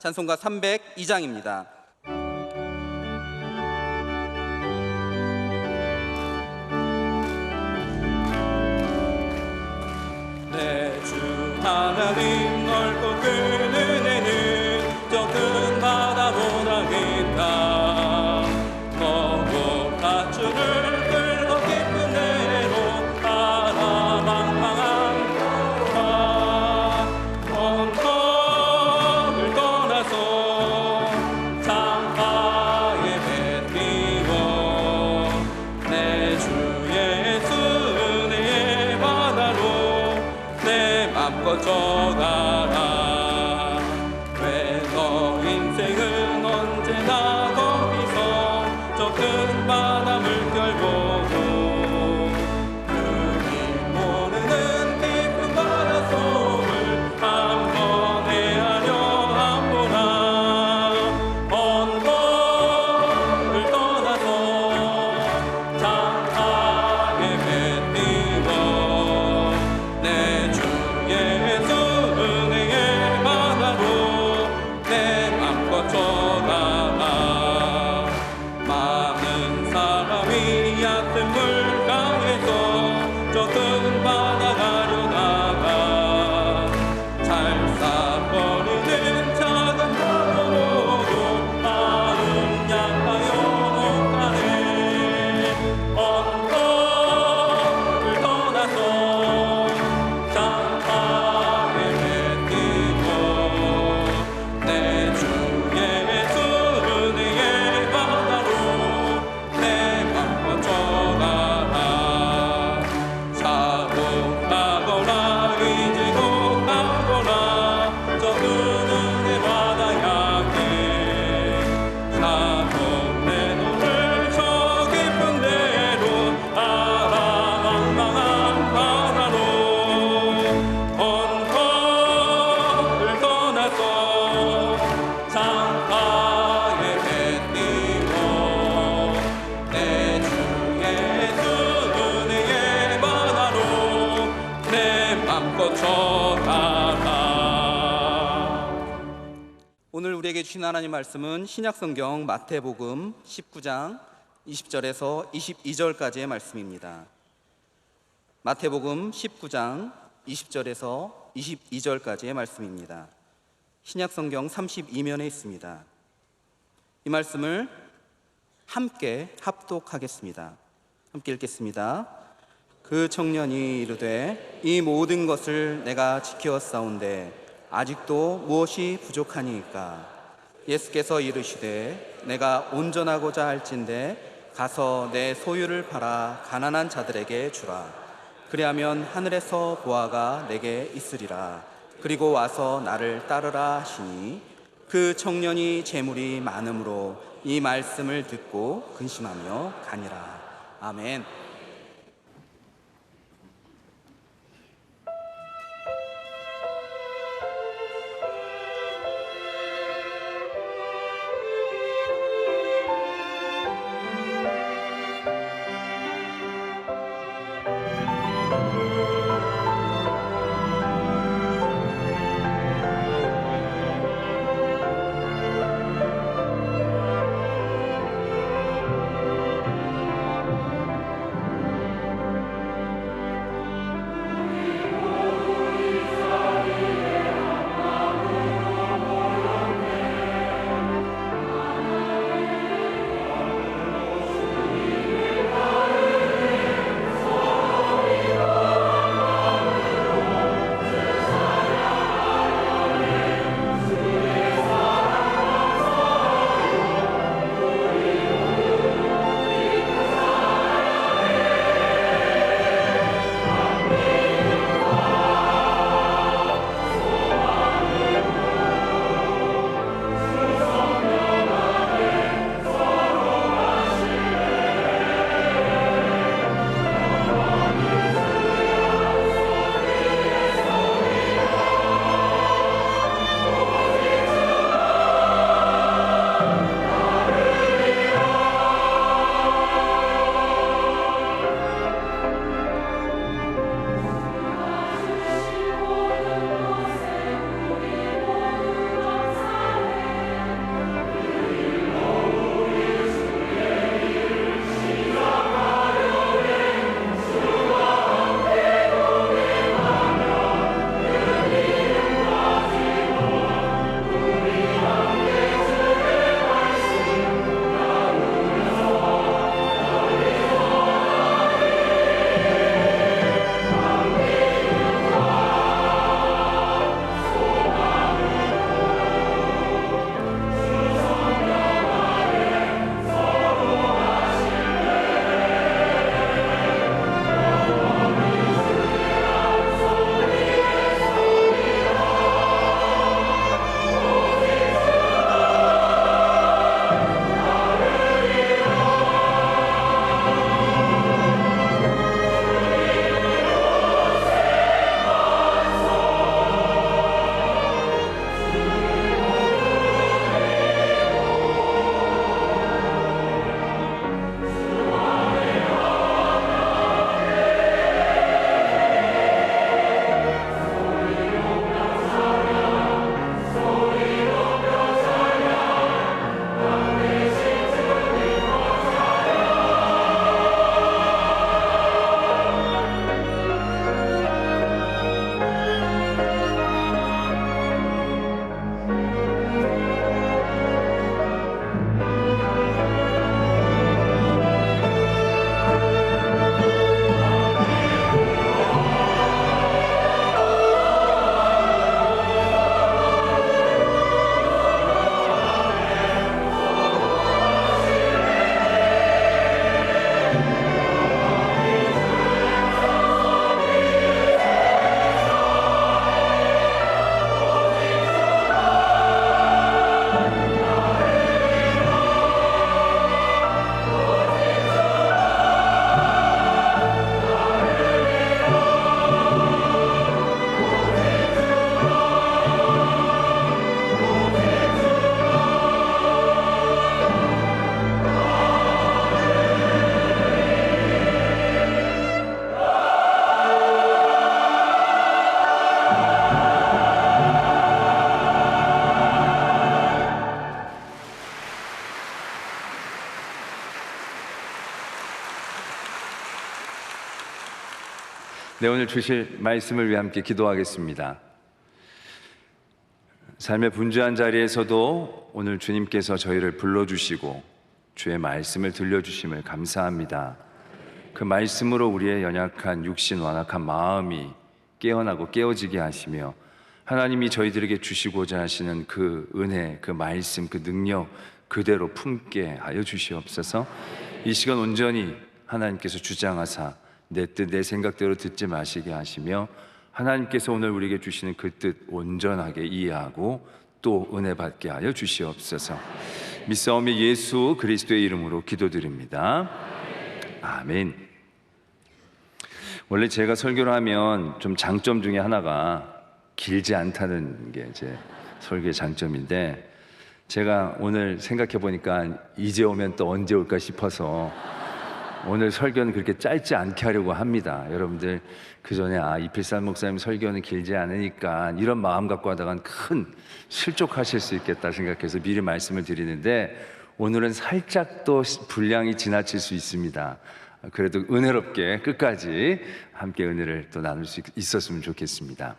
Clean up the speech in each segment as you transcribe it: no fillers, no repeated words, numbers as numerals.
찬송가 302장입니다. 내 주 하나님 넓고 큰 은혜는 저 큰 바다보다 깊다. 너무 밧줄을 끌고 깊은 데로 따라 망망한 가 언덕을 떠나서 창가에 배 띄워 내 주 예수 은혜의 바다로 내 맘껏 져가라. 왜 너 인생은 언제나 거기서 저 큰 바다 물결 보고 그리 모르는 깊은 바다 속을 한번 헤아려 한보나. 언덕을 떠나서 창가에 배 띄워 내 주 예수 은혜의 바다로 내 맘껏 져가라. 많은 사람이 얕은 물강에서 저 큰 바다 가려다가 잘 싸버리는 작은 파도로도 마음 약하여 가네. 언덕을 떠나서 창가에 배 띄워 내 주 예수 은혜의 바다로 내 맘껏 져가라. 사고 나거나 이지고 가거나 저 은혜의 바다 향해 사고 내 눈을 저 깊은 데로 따라 망망한 바다로 언덕을 떠나서 창가에 배 띄워 내 주 예수 은혜의 바다로 내 맘껏 져가라. 오늘 우리에게 주신 하나님 말씀은 신약성경 마태복음 19장 20절에서 22절까지의 말씀입니다. 마태복음 19장 20절에서 22절까지의 말씀입니다. 신약성경 32면에 있습니다. 이 말씀을 함께 합독하겠습니다. 함께 읽겠습니다. 그 청년이 이르되 이 모든 것을 내가 지켰사온데 아직도 무엇이 부족하니까? 예수께서 이르시되 내가 온전하고자 할진대 가서 내 소유를 팔아 가난한 자들에게 주라. 그리하면 하늘에서 보화가 내게 있으리라. 그리고 와서 나를 따르라 하시니 그 청년이 재물이 많음으로 이 말씀을 듣고 근심하며 가니라. 아멘. 네, 오늘 주실 말씀을 위해 함께 기도하겠습니다. 삶의 분주한 자리에서도 오늘 주님께서 저희를 불러주시고 주의 말씀을 들려주심을 감사합니다. 그 말씀으로 우리의 연약한 육신, 완악한 마음이 깨어나고 깨어지게 하시며 하나님이 저희들에게 주시고자 하시는 그 은혜, 그 말씀, 그 능력 그대로 품게 하여 주시옵소서. 이 시간 온전히 하나님께서 주장하사 내 뜻, 내 생각대로 듣지 마시게 하시며 하나님께서 오늘 우리에게 주시는 그 뜻 온전하게 이해하고 또 은혜 받게 하여 주시옵소서. 믿사오며 예수 그리스도의 이름으로 기도드립니다. 아멘. 원래 제가 설교를 하면 좀 장점 중에 하나가 길지 않다는 게 제 설교의 장점인데, 제가 오늘 생각해 보니까 이제 오면 또 언제 올까 싶어서 오늘 설교는 그렇게 짧지 않게 하려고 합니다. 여러분들 그 전에 이필산 목사님 설교는 길지 않으니까 이런 마음 갖고 하다간 큰 실족하실 수 있겠다 생각해서 미리 말씀을 드리는데, 오늘은 살짝 또 분량이 지나칠 수 있습니다. 그래도 은혜롭게 끝까지 함께 은혜를 또 나눌 수 있었으면 좋겠습니다.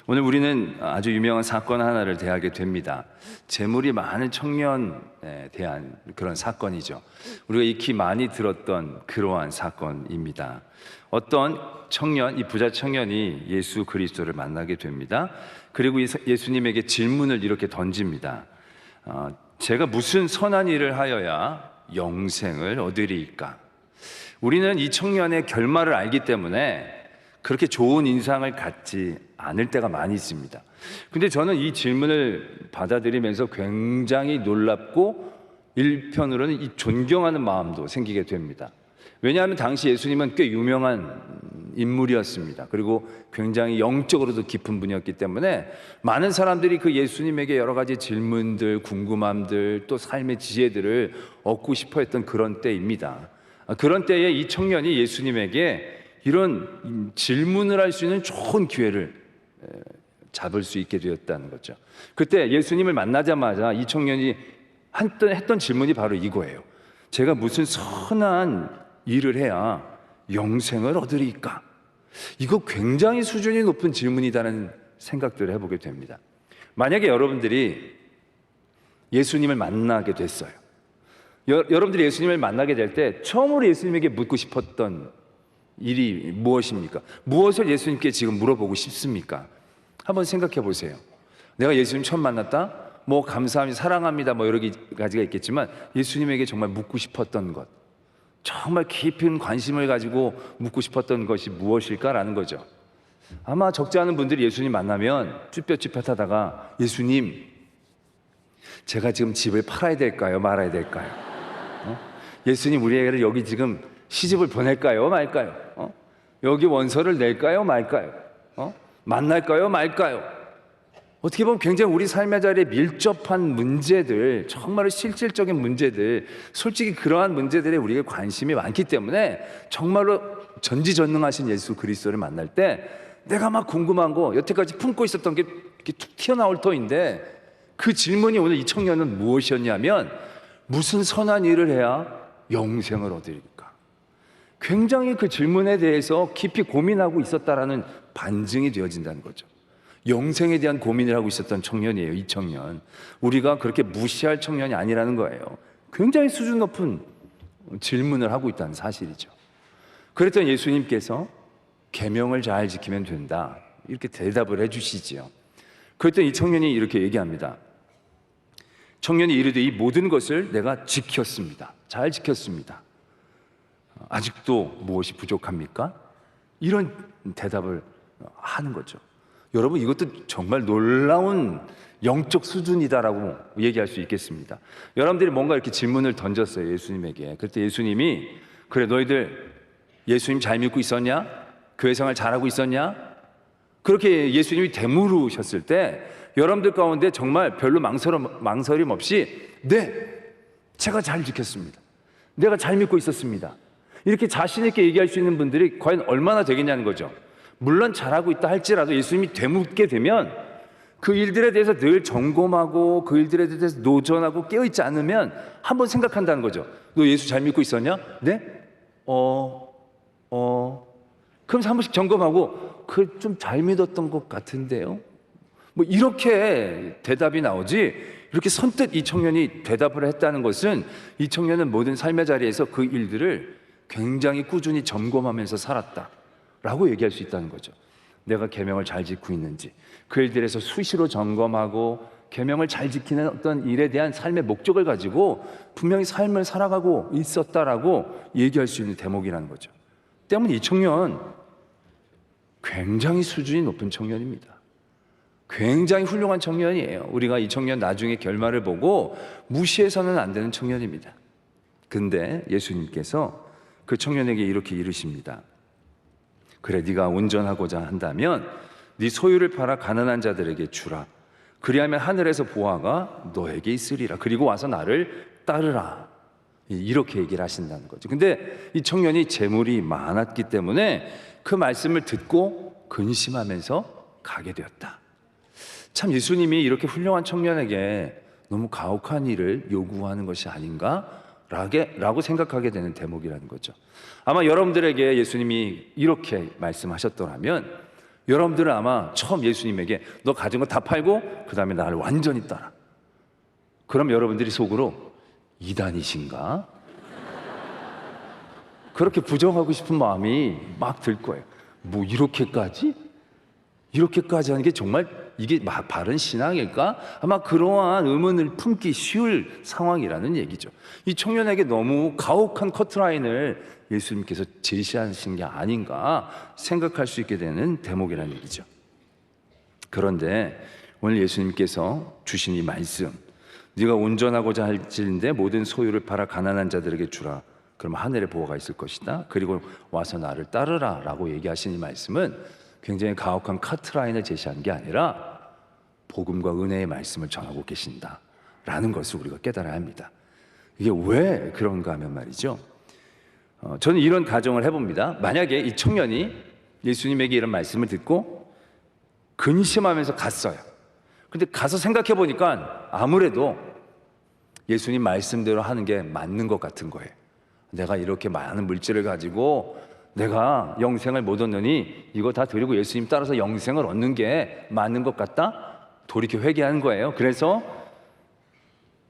오늘 우리는 아주 유명한 사건 하나를 대하게 됩니다. 재물이 많은 청년에 대한 그런 사건이죠. 우리가 익히 많이 들었던 그러한 사건입니다. 어떤 청년, 이 부자 청년이 예수 그리스도를 만나게 됩니다. 그리고 예수님에게 질문을 이렇게 던집니다. 제가 무슨 선한 일을 하여야 영생을 얻으리이까? 우리는 이 청년의 결말을 알기 때문에 그렇게 좋은 인상을 갖지 않을 때가 많이 있습니다. 근데 저는 이 질문을 받아들이면서 굉장히 놀랍고 일편으로는 이 존경하는 마음도 생기게 됩니다. 왜냐하면 당시 예수님은 꽤 유명한 인물이었습니다. 그리고 굉장히 영적으로도 깊은 분이었기 때문에 많은 사람들이 그 예수님에게 여러 가지 질문들, 궁금함들, 또 삶의 지혜들을 얻고 싶어 했던 그런 때입니다. 그런 때에 이 청년이 예수님에게 이런 질문을 할 수 있는 좋은 기회를 잡을 수 있게 되었다는 거죠. 그때 예수님을 만나자마자 이 청년이 했던 질문이 바로 이거예요. 제가 무슨 선한 일을 해야 영생을 얻으리까? 이거 굉장히 수준이 높은 질문이라는 생각들을 해보게 됩니다. 만약에 여러분들이 예수님을 만나게 됐어요. 여러분들이 예수님을 만나게 될 때 처음으로 예수님에게 묻고 싶었던 일이 무엇입니까? 무엇을 예수님께 지금 물어보고 싶습니까? 한번 생각해 보세요. 내가 예수님 처음 만났다? 뭐 감사합니다, 사랑합니다, 뭐 여러 가지가 있겠지만 예수님에게 정말 묻고 싶었던 것, 정말 깊은 관심을 가지고 묻고 싶었던 것이 무엇일까라는 거죠. 아마 적지 않은 분들이 예수님 만나면 쭈뼛쭈뼛하다가 예수님, 제가 지금 집을 팔아야 될까요? 말아야 될까요? 예수님, 우리 애를 여기 지금 시집을 보낼까요? 말까요? 여기 원서를 낼까요? 말까요? 만날까요? 말까요? 어떻게 보면 굉장히 우리 삶의 자리에 밀접한 문제들, 정말 실질적인 문제들, 솔직히 그러한 문제들에 우리에게 관심이 많기 때문에 정말로 전지전능하신 예수 그리스도를 만날 때 내가 막 궁금한 거, 여태까지 품고 있었던 게 이렇게 툭 튀어나올 터인데, 그 질문이 오늘 이 청년은 무엇이었냐면 무슨 선한 일을 해야 영생을 얻으리까? 굉장히 그 질문에 대해서 깊이 고민하고 있었다라는 반증이 되어진다는 거죠. 영생에 대한 고민을 하고 있었던 청년이에요, 이 청년. 우리가 그렇게 무시할 청년이 아니라는 거예요. 굉장히 수준 높은 질문을 하고 있다는 사실이죠. 그랬더니 예수님께서 계명을 잘 지키면 된다, 이렇게 대답을 해주시지요. 그랬더니 이 청년이 이렇게 얘기합니다. 청년이 이르되 이 모든 것을 내가 지켰습니다. 잘 지켰습니다. 아직도 무엇이 부족합니까? 이런 대답을 하는 거죠. 여러분, 이것도 정말 놀라운 영적 수준이다라고 얘기할 수 있겠습니다. 여러분들이 뭔가 이렇게 질문을 던졌어요, 예수님에게. 그때 예수님이, 그래, 너희들 예수님 잘 믿고 있었냐? 교회 생활 잘하고 있었냐? 그렇게 예수님이 되물으셨을 때 여러분들 가운데 정말 별로 망설임 없이 네, 제가 잘 지켰습니다, 내가 잘 믿고 있었습니다, 이렇게 자신 있게 얘기할 수 있는 분들이 과연 얼마나 되겠냐는 거죠. 물론 잘하고 있다 할지라도 예수님이 되묻게 되면 그 일들에 대해서 늘 점검하고 그 일들에 대해서 노전하고 깨어있지 않으면 한번 생각한다는 거죠. 너 예수 잘 믿고 있었냐? 네? 그럼 한 번씩 점검하고 그 좀 잘 믿었던 것 같은데요. 뭐 이렇게 대답이 나오지, 이렇게 선뜻 이 청년이 대답을 했다는 것은 이 청년은 모든 삶의 자리에서 그 일들을 굉장히 꾸준히 점검하면서 살았다라고 얘기할 수 있다는 거죠. 내가 계명을 잘 지키고 있는지, 그 일들에서 수시로 점검하고 계명을 잘 지키는 어떤 일에 대한 삶의 목적을 가지고 분명히 삶을 살아가고 있었다라고 얘기할 수 있는 대목이라는 거죠. 때문에 이 청년 굉장히 수준이 높은 청년입니다. 굉장히 훌륭한 청년이에요. 우리가 이 청년 나중에 결말을 보고 무시해서는 안 되는 청년입니다. 근데 예수님께서 그 청년에게 이렇게 이르십니다. 그래, 네가 온전하고자 한다면 네 소유를 팔아 가난한 자들에게 주라. 그리하면 하늘에서 보화가 너에게 있으리라. 그리고 와서 나를 따르라. 이렇게 얘기를 하신다는 거죠. 근데 이 청년이 재물이 많았기 때문에 그 말씀을 듣고 근심하면서 가게 되었다. 참, 예수님이 이렇게 훌륭한 청년에게 너무 가혹한 일을 요구하는 것이 아닌가라고 생각하게 되는 대목이라는 거죠. 아마 여러분들에게 예수님이 이렇게 말씀하셨더라면 여러분들은 아마 처음 예수님에게 너 가진 거 다 팔고 그 다음에 나를 완전히 따라. 그럼 여러분들이 속으로 이단이신가? 그렇게 부정하고 싶은 마음이 막 들 거예요. 뭐 이렇게까지 하는 게 정말 이게 바른 신앙일까? 아마 그러한 의문을 품기 쉬울 상황이라는 얘기죠. 이 청년에게 너무 가혹한 커트라인을 예수님께서 제시하신 게 아닌가 생각할 수 있게 되는 대목이라는 얘기죠. 그런데 오늘 예수님께서 주신 이 말씀, 네가 온전하고자 할지인데 모든 소유를 팔아 가난한 자들에게 주라. 그럼 하늘에 보호가 있을 것이다. 그리고 와서 나를 따르라 라고 얘기하신 이 말씀은 굉장히 가혹한 카트라인을 제시한 게 아니라 복음과 은혜의 말씀을 전하고 계신다라는 것을 우리가 깨달아야 합니다. 이게 왜 그런가 하면 말이죠, 저는 이런 가정을 해봅니다. 만약에 이 청년이 예수님에게 이런 말씀을 듣고 근심하면서 갔어요. 근데 가서 생각해 보니까 아무래도 예수님 말씀대로 하는 게 맞는 것 같은 거예요. 내가 이렇게 많은 물질을 가지고 내가 영생을 못 얻느니 이거 다 드리고 예수님 따라서 영생을 얻는 게 맞는 것 같다? 돌이켜 회개하는 거예요. 그래서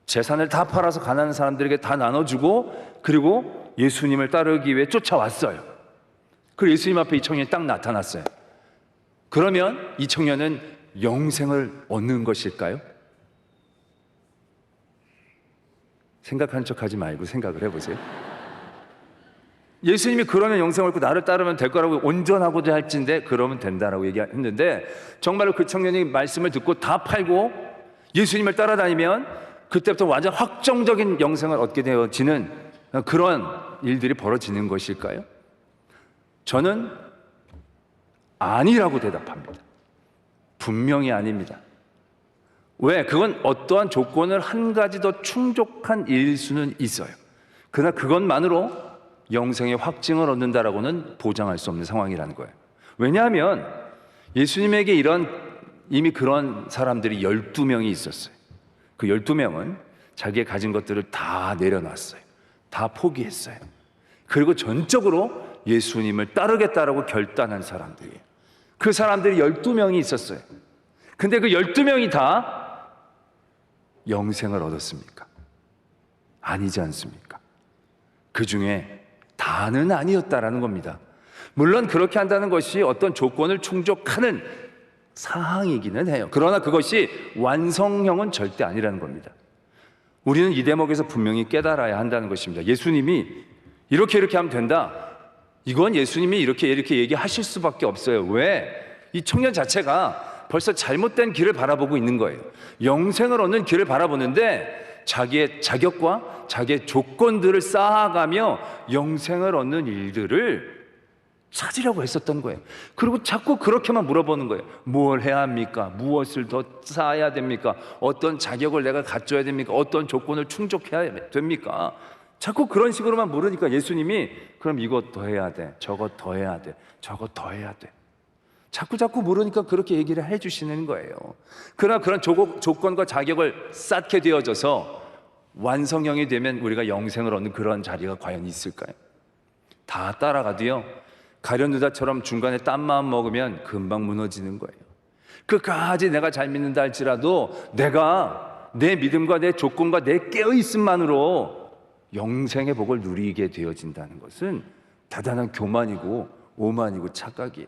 재산을 다 팔아서 가난한 사람들에게 다 나눠주고 그리고 예수님을 따르기 위해 쫓아왔어요. 그리고 예수님 앞에 이 청년이 딱 나타났어요. 그러면 이 청년은 영생을 얻는 것일까요? 생각하는 척하지 말고 생각을 해보세요. 예수님이 그러면 영생을 얻고 나를 따르면 될 거라고 온전하고자 할진데 그러면 된다라고 얘기했는데 정말로 그 청년이 말씀을 듣고 다 팔고 예수님을 따라다니면 그때부터 완전 확정적인 영생을 얻게 되어지는 그런 일들이 벌어지는 것일까요? 저는 아니라고 대답합니다. 분명히 아닙니다. 왜? 그건 어떠한 조건을 한 가지 더 충족한 일일 수는 있어요. 그러나 그것만으로 영생의 확증을 얻는다라고는 보장할 수 없는 상황이라는 거예요. 왜냐하면 예수님에게 이미 그런 사람들이 12명이 있었어요. 그 12명은 자기가 가진 것들을 다 내려놨어요. 다 포기했어요. 그리고 전적으로 예수님을 따르겠다라고 결단한 사람들이에요. 그 사람들이 12명이 있었어요. 근데 그 12명이 다 영생을 얻었습니까? 아니지 않습니까? 그 중에 다는 아니었다라는 겁니다. 물론 그렇게 한다는 것이 어떤 조건을 충족하는 사항이기는 해요. 그러나 그것이 완성형은 절대 아니라는 겁니다. 우리는 이 대목에서 분명히 깨달아야 한다는 것입니다. 예수님이 이렇게 하면 된다. 이건 예수님이 이렇게 얘기하실 수밖에 없어요. 왜? 이 청년 자체가 벌써 잘못된 길을 바라보고 있는 거예요. 영생을 얻는 길을 바라보는데 자기의 자격과 자기의 조건들을 쌓아가며 영생을 얻는 일들을 찾으려고 했었던 거예요. 그리고 자꾸 그렇게만 물어보는 거예요. 뭘 해야 합니까? 무엇을 더 쌓아야 됩니까? 어떤 자격을 내가 갖춰야 됩니까? 어떤 조건을 충족해야 됩니까? 자꾸 그런 식으로만 물으니까 예수님이 그럼 이것 더 해야 돼, 저것 더 해야 돼, 저것 더 해야 돼. 자꾸 물으니까 그렇게 얘기를 해주시는 거예요. 그러나 그런 조건과 자격을 쌓게 되어져서 완성형이 되면 우리가 영생을 얻는 그런 자리가 과연 있을까요? 다 따라가도요, 가련누다처럼 중간에 딴 마음 먹으면 금방 무너지는 거예요. 끝까지 내가 잘 믿는다 할지라도 내가 내 믿음과 내 조건과 내 깨어있음만으로 영생의 복을 누리게 되어진다는 것은 대단한 교만이고 오만이고 착각이에요.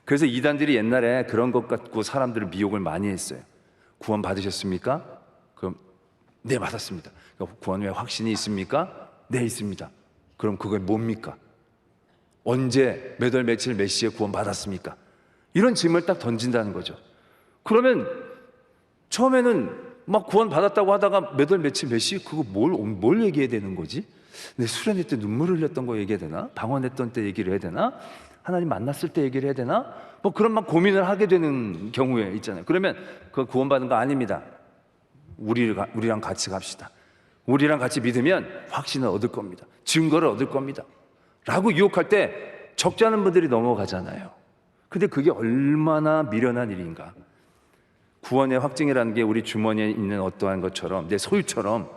그래서 이단들이 옛날에 그런 것 갖고 사람들을 미혹을 많이 했어요. 구원 받으셨습니까? 그럼 네, 받았습니다. 구원 후에 확신이 있습니까? 네, 있습니다. 그럼 그게 뭡니까? 언제 몇 월 며칠 몇 시에 구원 받았습니까? 이런 질문을 딱 던진다는 거죠. 그러면 처음에는 막 구원 받았다고 하다가 몇 월 며칠 몇 시, 그거 뭘 얘기해야 되는 거지? 내 수련회 때 눈물 흘렸던 거 얘기해야 되나? 방언했던 때 얘기를 해야 되나? 하나님 만났을 때 얘기를 해야 되나? 뭐 그런 막 고민을 하게 되는 경우에 있잖아요. 그러면 그 구원받은 거 아닙니다. 우리랑 같이 갑시다. 우리랑 같이 믿으면 확신을 얻을 겁니다. 증거를 얻을 겁니다. 라고 유혹할 때 적지 않은 분들이 넘어가잖아요. 근데 그게 얼마나 미련한 일인가. 구원의 확증이라는 게 우리 주머니에 있는 어떠한 것처럼, 내 소유처럼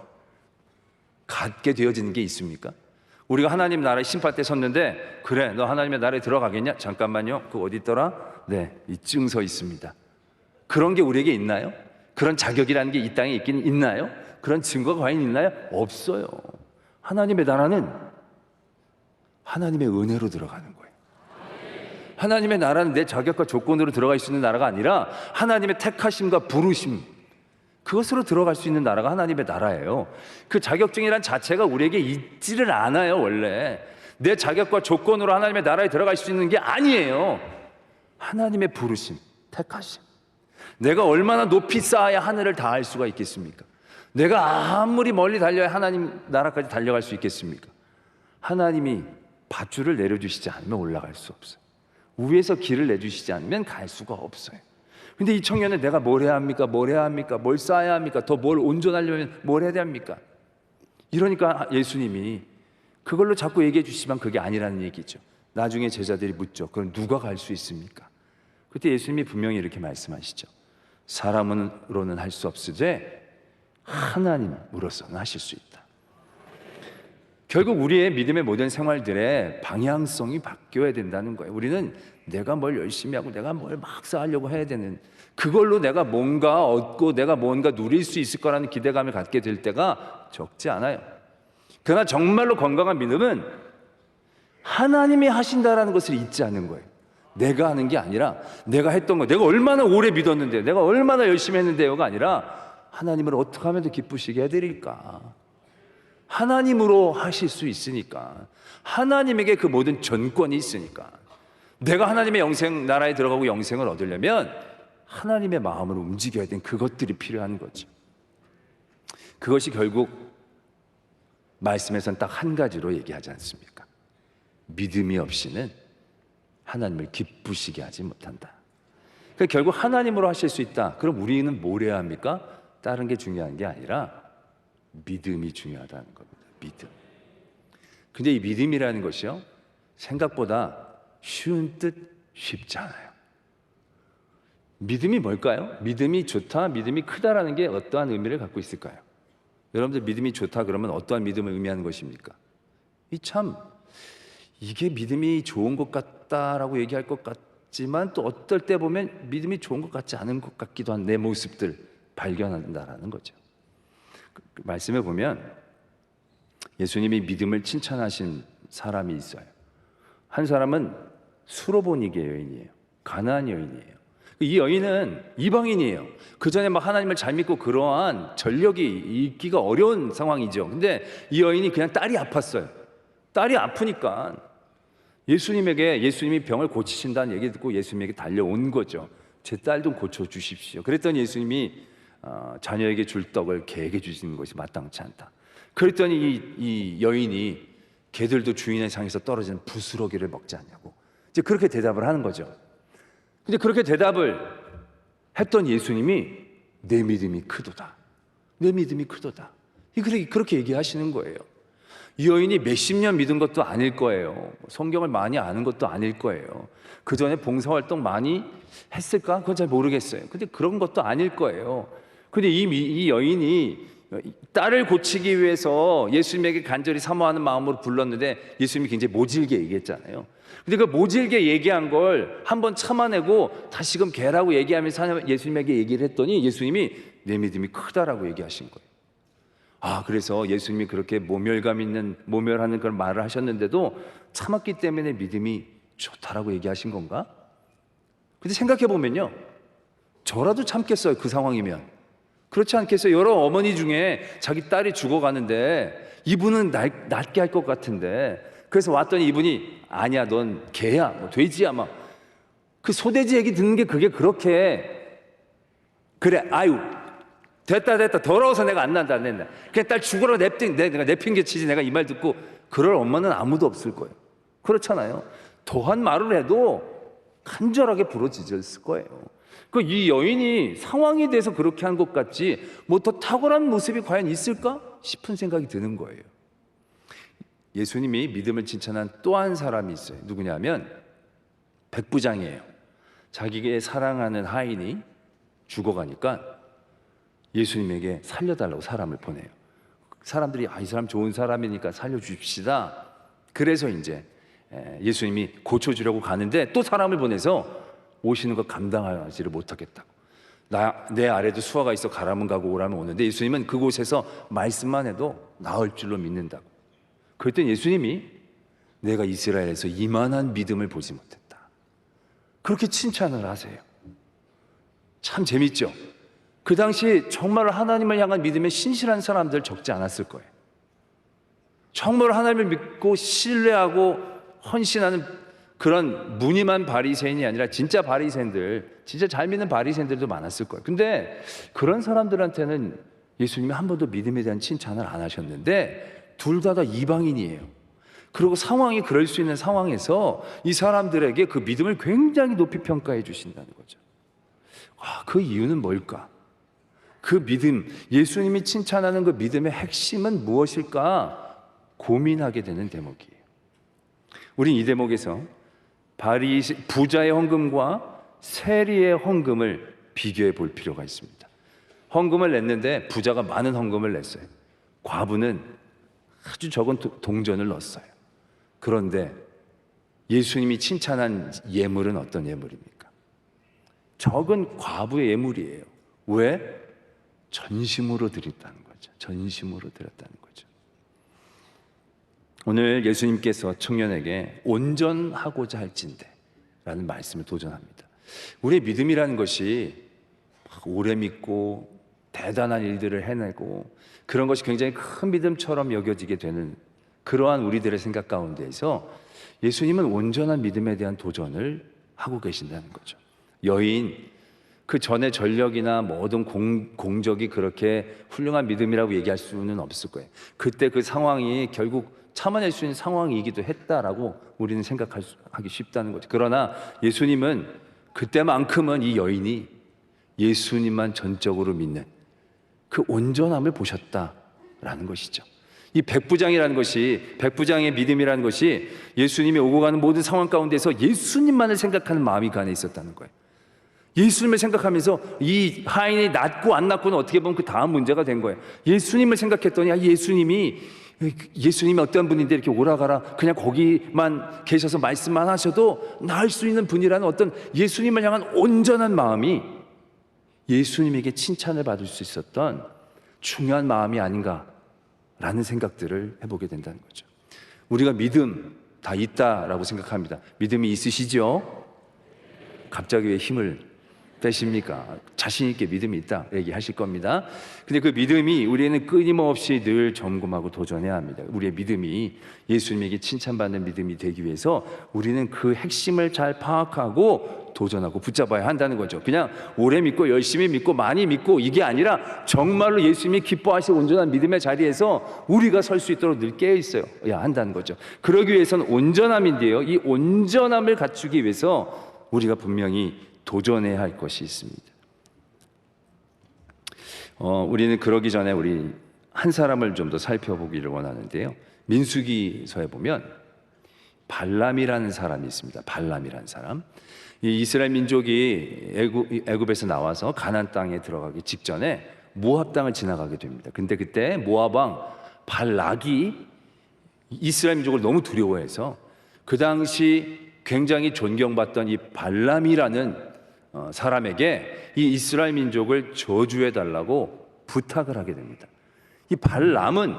갖게 되어지는 게 있습니까? 우리가 하나님 나라의 심판 때 섰는데, 그래 너 하나님의 나라에 들어가겠냐? 잠깐만요, 그거 어디 있더라? 네, 이 증서 있습니다. 그런 게 우리에게 있나요? 그런 자격이라는 게 이 땅에 있긴 있나요? 그런 증거가 과연 있나요? 없어요. 하나님의 나라는 하나님의 은혜로 들어가는 거예요. 하나님의 나라는 내 자격과 조건으로 들어갈 수 있는 나라가 아니라 하나님의 택하심과 부르심, 그것으로 들어갈 수 있는 나라가 하나님의 나라예요. 그 자격증이란 자체가 우리에게 있지를 않아요. 원래 내 자격과 조건으로 하나님의 나라에 들어갈 수 있는 게 아니에요. 하나님의 부르심, 택하심. 내가 얼마나 높이 쌓아야 하늘을 닿을 수가 있겠습니까? 내가 아무리 멀리 달려야 하나님 나라까지 달려갈 수 있겠습니까? 하나님이 밧줄을 내려주시지 않으면 올라갈 수 없어요. 위에서 길을 내주시지 않으면 갈 수가 없어요. 근데 이 청년은 내가 뭘 해야 합니까? 뭘 해야 합니까? 뭘 쌓아야 합니까? 더 뭘 온전하려면 뭘 해야 합니까? 이러니까 예수님이 그걸로 자꾸 얘기해 주시지만 그게 아니라는 얘기죠. 나중에 제자들이 묻죠. 그럼 누가 갈 수 있습니까? 그때 예수님이 분명히 이렇게 말씀하시죠. 사람으로는 할 수 없으되 하나님으로서는 하실 수 있다. 결국 우리의 믿음의 모든 생활들의 방향성이 바뀌어야 된다는 거예요. 우리는 내가 뭘 열심히 하고 내가 뭘 막 쌓으려고 해야 되는, 그걸로 내가 뭔가 얻고 내가 뭔가 누릴 수 있을 거라는 기대감을 갖게 될 때가 적지 않아요. 그러나 정말로 건강한 믿음은 하나님이 하신다라는 것을 잊지 않는 거예요. 내가 하는 게 아니라 내가 했던 거, 내가 얼마나 오래 믿었는데요, 내가 얼마나 열심히 했는데요가 아니라 하나님을 어떻게 하면 더 기쁘시게 해드릴까. 하나님으로 하실 수 있으니까, 하나님에게 그 모든 전권이 있으니까, 내가 하나님의 영생 나라에 들어가고 영생을 얻으려면 하나님의 마음을 움직여야 되는 그것들이 필요한 거죠. 그것이 결국 말씀에서는 딱 한 가지로 얘기하지 않습니까? 믿음이 없이는 하나님을 기쁘시게 하지 못한다. 그러니까 결국 하나님으로 하실 수 있다. 그럼 우리는 뭘 해야 합니까? 다른 게 중요한 게 아니라 믿음이 중요하다는 겁니다. 믿음. 근데 이 믿음이라는 것이요, 생각보다 쉬운 듯 쉽지 않아요. 믿음이 뭘까요? 믿음이 좋다, 믿음이 크다라는 게 어떠한 의미를 갖고 있을까요? 여러분들 믿음이 좋다 그러면 어떠한 믿음을 의미하는 것입니까? 이게 믿음이 좋은 것 같다라고 얘기할 것 같지만 또 어떨 때 보면 믿음이 좋은 것 같지 않은 것 같기도 한 내 모습들 발견한다라는 거죠. 그 말씀에 보면 예수님이 믿음을 칭찬하신 사람이 있어요. 한 사람은 수로보니게 여인이에요. 가나안 여인이에요. 이 여인은 이방인이에요. 그 전에 막 하나님을 잘 믿고 그러한 전력이 있기가 어려운 상황이죠. 근데 이 여인이 그냥 딸이 아팠어요. 딸이 아프니까 예수님이 병을 고치신다는 얘기 듣고 예수님에게 달려온 거죠. 제 딸 좀 고쳐주십시오. 그랬더니 예수님이 자녀에게 줄 떡을 개에게 주시는 것이 마땅치 않다. 그랬더니 이 여인이 개들도 주인의 상에서 떨어지는 부스러기를 먹지 않냐고 이제 그렇게 대답을 하는 거죠. 근데 그렇게 대답을 했던 예수님이 내 믿음이 크도다, 내 믿음이 크도다, 그렇게 얘기하시는 거예요. 이 여인이 몇십 년 믿은 것도 아닐 거예요. 성경을 많이 아는 것도 아닐 거예요. 그 전에 봉사활동 많이 했을까? 그건 잘 모르겠어요. 근데 그런 것도 아닐 거예요. 근데 이 여인이 딸을 고치기 위해서 예수님에게 간절히 사모하는 마음으로 불렀는데 예수님이 굉장히 모질게 얘기했잖아요. 근데 그 모질게 얘기한 걸 한번 참아내고 다시금 개라고 얘기하면서 예수님에게 얘기를 했더니 예수님이 내 믿음이 크다라고 얘기하신 거예요. 그래서 예수님이 그렇게 모멸하는 그런 말을 하셨는데도 참았기 때문에 믿음이 좋다라고 얘기하신 건가? 근데 생각해 보면요, 저라도 참겠어요. 그 상황이면. 그렇지 않겠어요? 여러 어머니 중에 자기 딸이 죽어가는데 이분은 낫게 할 것 같은데, 그래서 왔더니 이분이 아니야, 넌 개야, 뭐 돼지야, 막 그 소돼지 얘기 듣는 게 그게 그렇게 그래, 아유 됐다 더러워서 내가 안 난다 그냥 딸 죽으라고 내가 내핑개치지, 내가 이 말 듣고 그럴 엄마는 아무도 없을 거예요. 그렇잖아요. 더한 말을 해도 간절하게 부러지셨을 거예요. 이 여인이 상황에 대해서 그렇게 한 것 같지 뭐 더 탁월한 모습이 과연 있을까 싶은 생각이 드는 거예요. 예수님이 믿음을 칭찬한 또 한 사람이 있어요. 누구냐면 백부장이에요. 자기의 사랑하는 하인이 죽어가니까 예수님에게 살려달라고 사람을 보내요. 사람들이 이 사람 좋은 사람이니까 살려주십시다. 그래서 이제 예수님이 고쳐주려고 가는데 또 사람을 보내서 오시는 거 감당하지를 못하겠다고, 내 아래도 수하가 있어 가라면 가고 오라면 오는데 예수님은 그곳에서 말씀만 해도 나을 줄로 믿는다고. 그랬더니 예수님이 내가 이스라엘에서 이만한 믿음을 보지 못했다, 그렇게 칭찬을 하세요. 참 재밌죠? 그 당시 정말 하나님을 향한 믿음에 신실한 사람들 적지 않았을 거예요. 정말 하나님을 믿고 신뢰하고 헌신하는 그런 무늬만 바리새인이 아니라 진짜 바리새인들, 진짜 잘 믿는 바리새인들도 많았을 거예요. 근데 그런 사람들한테는 예수님이 한 번도 믿음에 대한 칭찬을 안 하셨는데 둘 다 이방인이에요. 그리고 상황이 그럴 수 있는 상황에서 이 사람들에게 그 믿음을 굉장히 높이 평가해 주신다는 거죠. 그 이유는 뭘까? 그 믿음, 예수님이 칭찬하는 그 믿음의 핵심은 무엇일까 고민하게 되는 대목이에요. 우린 이 대목에서 부자의 헌금과 세리의 헌금을 비교해 볼 필요가 있습니다. 헌금을 냈는데 부자가 많은 헌금을 냈어요. 과부는 아주 적은 동전을 넣었어요. 그런데 예수님이 칭찬한 예물은 어떤 예물입니까? 적은 과부의 예물이에요. 왜? 전심으로 드렸다는 거죠. 전심으로 드렸다는 거죠. 오늘 예수님께서 청년에게 온전하고자 할진대 라는 말씀을 도전합니다. 우리의 믿음이라는 것이 오래 믿고 대단한 일들을 해내고 그런 것이 굉장히 큰 믿음처럼 여겨지게 되는 그러한 우리들의 생각 가운데에서 예수님은 온전한 믿음에 대한 도전을 하고 계신다는 거죠. 여인, 그 전에 전력이나 모든 공적이 그렇게 훌륭한 믿음이라고 얘기할 수는 없을 거예요. 그때 그 상황이 결국 참아낼 수 있는 상황이기도 했다라고 우리는 생각하기 쉽다는 거죠. 그러나 예수님은 그때만큼은 이 여인이 예수님만 전적으로 믿는 그 온전함을 보셨다라는 것이죠. 이 백부장이라는 것이, 백부장의 믿음이라는 것이 예수님이 오고 가는 모든 상황 가운데서 예수님만을 생각하는 마음이 그 안에 있었다는 거예요. 예수님을 생각하면서 이 하인이 낫고 안 낫고는 어떻게 보면 그 다음 문제가 된 거예요. 예수님을 생각했더니 예수님이 어떤 분인데 이렇게 오라가라 그냥 거기만 계셔서 말씀만 하셔도 나을 수 있는 분이라는 어떤 예수님을 향한 온전한 마음이 예수님에게 칭찬을 받을 수 있었던 중요한 마음이 아닌가라는 생각들을 해보게 된다는 거죠. 우리가 믿음 다 있다라고 생각합니다. 믿음이 있으시죠? 갑자기 왜 힘을 빼십니까? 자신 있게 믿음이 있다 얘기하실 겁니다. 근데 그 믿음이 우리는 끊임없이 늘 점검하고 도전해야 합니다. 우리의 믿음이 예수님에게 칭찬받는 믿음이 되기 위해서 우리는 그 핵심을 잘 파악하고 도전하고 붙잡아야 한다는 거죠. 그냥 오래 믿고 열심히 믿고 많이 믿고 이게 아니라 정말로 예수님이 기뻐하시는 온전한 믿음의 자리에서 우리가 설 수 있도록 늘 깨어 있어야 한다는 거죠. 그러기 위해서는 온전함인데요, 이 온전함을 갖추기 위해서 우리가 분명히 도전해야 할 것이 있습니다. 우리는 그러기 전에 우리 한 사람을 좀 더 살펴보기를 원하는데요. 민수기서에 보면 발람이라는 사람이 있습니다. 발람이라는 사람. 이 이스라엘 민족이 애굽에서 나와서 가나안 땅에 들어가기 직전에 모압 땅을 지나가게 됩니다. 근데 그때 모압 왕 발락이 이스라엘 민족을 너무 두려워해서 그 당시 굉장히 존경받던 이 발람이라는 사람에게 이 이스라엘 민족을 저주해 달라고 부탁을 하게 됩니다. 이 발람은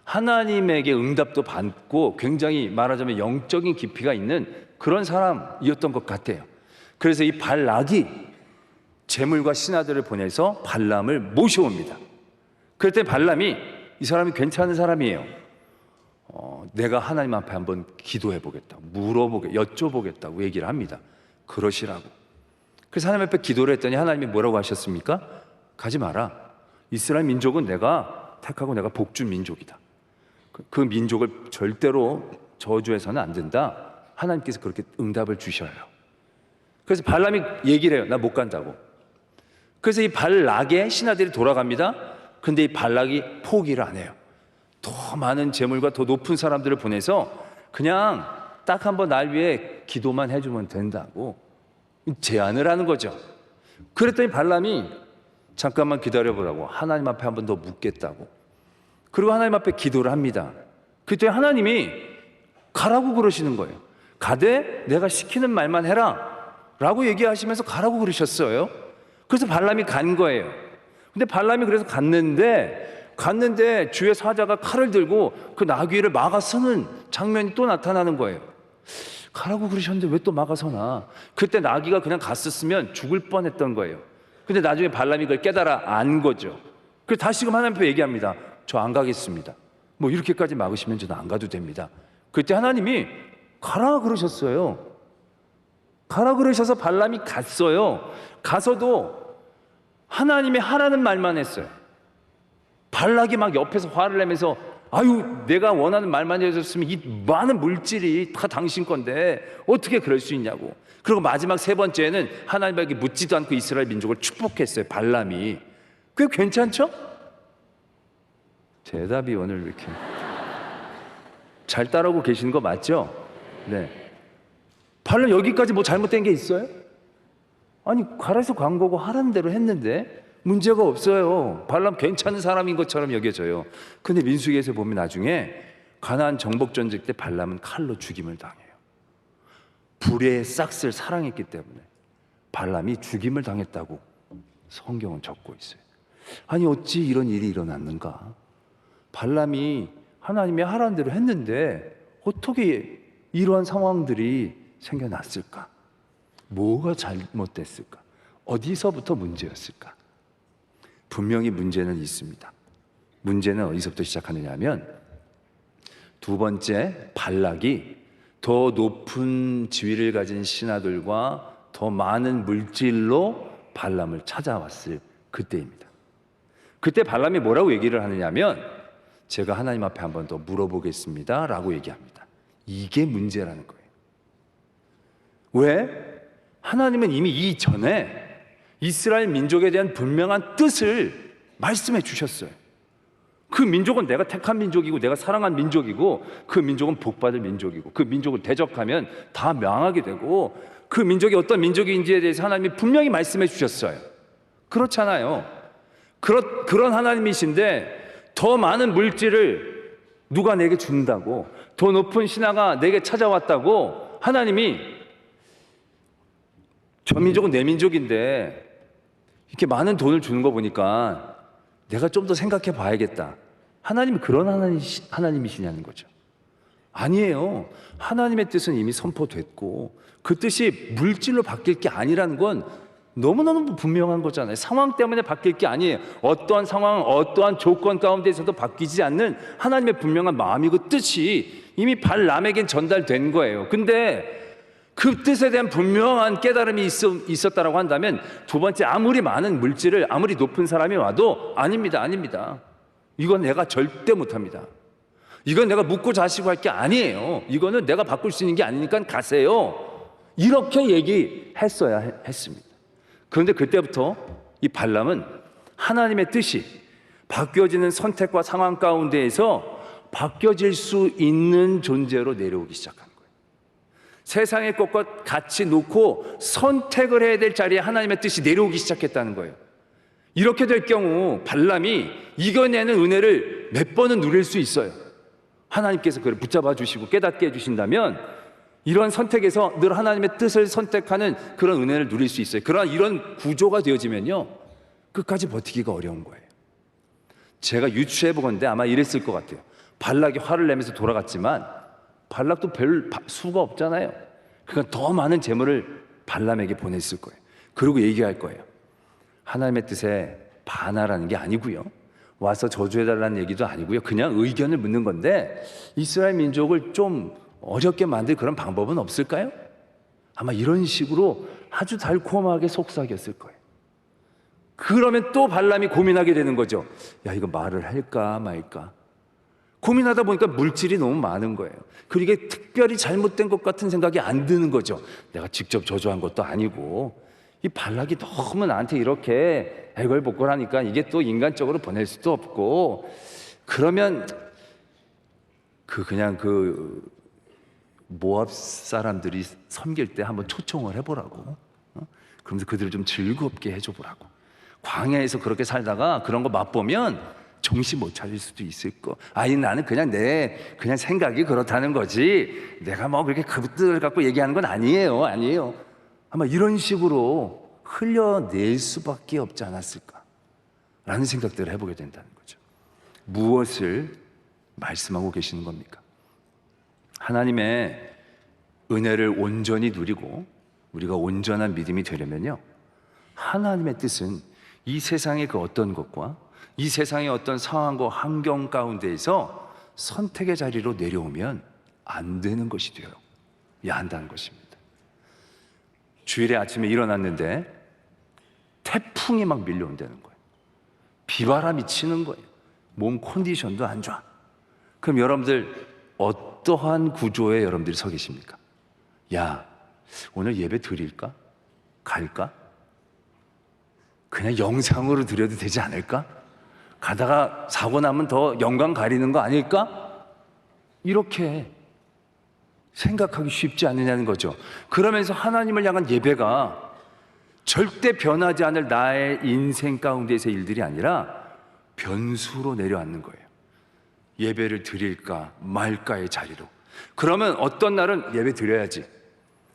하나님에게 응답도 받고 굉장히 말하자면 영적인 깊이가 있는 그런 사람이었던 것 같아요. 그래서 이 발락이 제물과 신하들을 보내서 발람을 모셔옵니다. 그럴 때 발람이 이 사람이 괜찮은 사람이에요. 내가 하나님 앞에 한번 기도해 보겠다, 여쭤보겠다고 얘기를 합니다. 그러시라고. 그래서 하나님 앞에 기도를 했더니 하나님이 뭐라고 하셨습니까? 가지 마라. 이스라엘 민족은 내가 택하고 내가 복준 민족이다. 그 민족을 절대로 저주해서는 안 된다. 하나님께서 그렇게 응답을 주셔요. 그래서 발람이 얘기를 해요. 나 못 간다고. 그래서 이 발락의 신하들이 돌아갑니다. 근데 이 발락이 포기를 안 해요. 더 많은 재물과 더 높은 사람들을 보내서 그냥 딱 한번 날 위해 기도만 해주면 된다고 제안을 하는 거죠. 그랬더니 발람이 잠깐만 기다려보라고, 하나님 앞에 한 번 더 묻겠다고. 그리고 하나님 앞에 기도를 합니다. 그때 하나님이 가라고 그러시는 거예요. 가되 내가 시키는 말만 해라 라고 얘기하시면서 가라고 그러셨어요. 그래서 발람이 간 거예요. 근데 발람이 그래서 갔는데 주의 사자가 칼을 들고 그 나귀를 막아서는 장면이 또 나타나는 거예요. 가라고 그러셨는데 왜 또 막아서나? 그때 나귀가 그냥 갔었으면 죽을 뻔했던 거예요. 근데 나중에 발람이 그걸 깨달아 안 거죠. 그래서 다시금 하나님 앞에 얘기합니다. 저 안 가겠습니다. 뭐 이렇게까지 막으시면 저는 안 가도 됩니다. 그때 하나님이 가라 그러셨어요. 가라 그러셔서 발람이 갔어요. 가서도 하나님이 하라는 말만 했어요. 발락이 막 옆에서 화를 내면서 아유, 내가 원하는 말만 해줬으면 이 많은 물질이 다 당신 건데 어떻게 그럴 수 있냐고. 그리고 마지막 세 번째는 하나님에게 묻지도 않고 이스라엘 민족을 축복했어요. 발람이. 그게 괜찮죠? 대답이 오늘 왜 이렇게 잘 따라오고 계시는 거 맞죠? 네. 발람 여기까지 뭐 잘못된 게 있어요? 아니, 가라서 간 거고 하라는 대로 했는데 문제가 없어요. 발람 괜찮은 사람인 것처럼 여겨져요. 근데 민수기에서 보면 나중에 가나안 정복 전쟁 때 발람은 칼로 죽임을 당해요. 불의 싹스를 사랑했기 때문에 발람이 죽임을 당했다고 성경은 적고 있어요. 아니, 어찌 이런 일이 일어났는가? 발람이 하나님이 하라는 대로 했는데 어떻게 이러한 상황들이 생겨났을까? 뭐가 잘못됐을까? 어디서부터 문제였을까? 분명히 문제는 있습니다. 문제는 어디서부터 시작하느냐 하면 두 번째, 발락이 더 높은 지위를 가진 신하들과 더 많은 물질로 발람을 찾아왔을 그때입니다. 그때 발람이 뭐라고 얘기를 하느냐 하면 제가 하나님 앞에 한 번 더 물어보겠습니다 라고 얘기합니다. 이게 문제라는 거예요. 왜? 하나님은 이미 이전에 이스라엘 민족에 대한 분명한 뜻을 말씀해 주셨어요. 그 민족은 내가 택한 민족이고 내가 사랑한 민족이고 그 민족은 복받을 민족이고 그 민족을 대적하면 다 망하게 되고 그 민족이 어떤 민족인지에 대해서 하나님이 분명히 말씀해 주셨어요. 그렇잖아요. 그런 하나님이신데 더 많은 물질을 누가 내게 준다고, 더 높은 신하가 내게 찾아왔다고 하나님이 저 민족은 내 민족인데 이렇게 많은 돈을 주는 거 보니까 내가 좀 더 생각해 봐야겠다. 하나님이 그런 하나님이시냐는 거죠. 아니에요. 하나님의 뜻은 이미 선포됐고 그 뜻이 물질로 바뀔 게 아니라는 건 너무너무 분명한 거잖아요. 상황 때문에 바뀔 게 아니에요. 어떠한 상황, 어떠한 조건 가운데서도 바뀌지 않는 하나님의 분명한 마음이고 뜻이 이미 발람에겐 전달된 거예요. 근데 그 뜻에 대한 분명한 깨달음이 있었다라고 한다면 두 번째, 아무리 많은 물질을 아무리 높은 사람이 와도 아닙니다. 이건 내가 절대 못합니다. 이건 내가 묻고 자시고 할 게 아니에요. 이거는 내가 바꿀 수 있는 게 아니니까 가세요. 이렇게 얘기했어야 했습니다. 그런데 그때부터 이 발람은 하나님의 뜻이 바뀌어지는 선택과 상황 가운데에서 바뀌어질 수 있는 존재로 내려오기 시작한 거예요. 세상의 것과 같이 놓고 선택을 해야 될 자리에 하나님의 뜻이 내려오기 시작했다는 거예요. 이렇게 될 경우 발람이 이겨내는 은혜를 몇 번은 누릴 수 있어요. 하나님께서 그를 붙잡아 주시고 깨닫게 해주신다면 이런 선택에서 늘 하나님의 뜻을 선택하는 그런 은혜를 누릴 수 있어요. 그러나 이런 구조가 되어지면요, 끝까지 버티기가 어려운 거예요. 제가 유추해 보건데 아마 이랬을 것 같아요. 발락이 화를 내면서 돌아갔지만 발락도 별 수가 없잖아요. 그러니까 더 많은 재물을 발람에게 보냈을 거예요. 그리고 얘기할 거예요. 하나님의 뜻에 반하라는 게 아니고요, 와서 저주해달라는 얘기도 아니고요, 그냥 의견을 묻는 건데 이스라엘 민족을 좀 어렵게 만들 그런 방법은 없을까요? 아마 이런 식으로 아주 달콤하게 속삭였을 거예요. 그러면 또 발람이 고민하게 되는 거죠. 야, 이거 말을 할까 말까. 고민하다 보니까 물질이 너무 많은 거예요. 그리고 이게 특별히 잘못된 것 같은 생각이 안 드는 거죠. 내가 직접 저주한 것도 아니고 이 발락이 너무 나한테 이렇게 애걸복걸하니까 이게 또 인간적으로 보낼 수도 없고, 그러면 그냥 모압 사람들이 섬길 때 한번 초청을 해보라고. 그러면서 그들을 좀 즐겁게 해줘보라고. 광야에서 그렇게 살다가 그런 거 맛보면 정신 못 차릴 수도 있을 거. 아니, 나는 그냥 그냥 생각이 그렇다는 거지, 내가 뭐 그렇게 그 뜻을 갖고 얘기하는 건 아니에요. 아마 이런 식으로 흘려낼 수밖에 없지 않았을까라는 생각들을 해보게 된다는 거죠. 무엇을 말씀하고 계시는 겁니까? 하나님의 은혜를 온전히 누리고 우리가 온전한 믿음이 되려면요, 하나님의 뜻은 이 세상의 그 어떤 것과 이 세상의 어떤 상황과 환경 가운데에서 선택의 자리로 내려오면 안 되는 것이 되어야 한다는 것입니다. 주일에 아침에 일어났는데 태풍이 막 밀려온다는 거예요. 비바람이 치는 거예요. 몸 컨디션도 안 좋아. 그럼 여러분들 어떠한 구조에 여러분들이 서 계십니까? 야, 오늘 예배 드릴까? 갈까? 그냥 영상으로 드려도 되지 않을까? 가다가 사고 나면 더 영광 가리는 거 아닐까? 이렇게 생각하기 쉽지 않느냐는 거죠. 그러면서 하나님을 향한 예배가 절대 변하지 않을 나의 인생 가운데서의 일들이 아니라 변수로 내려앉는 거예요. 예배를 드릴까 말까의 자리로. 그러면 어떤 날은 예배 드려야지,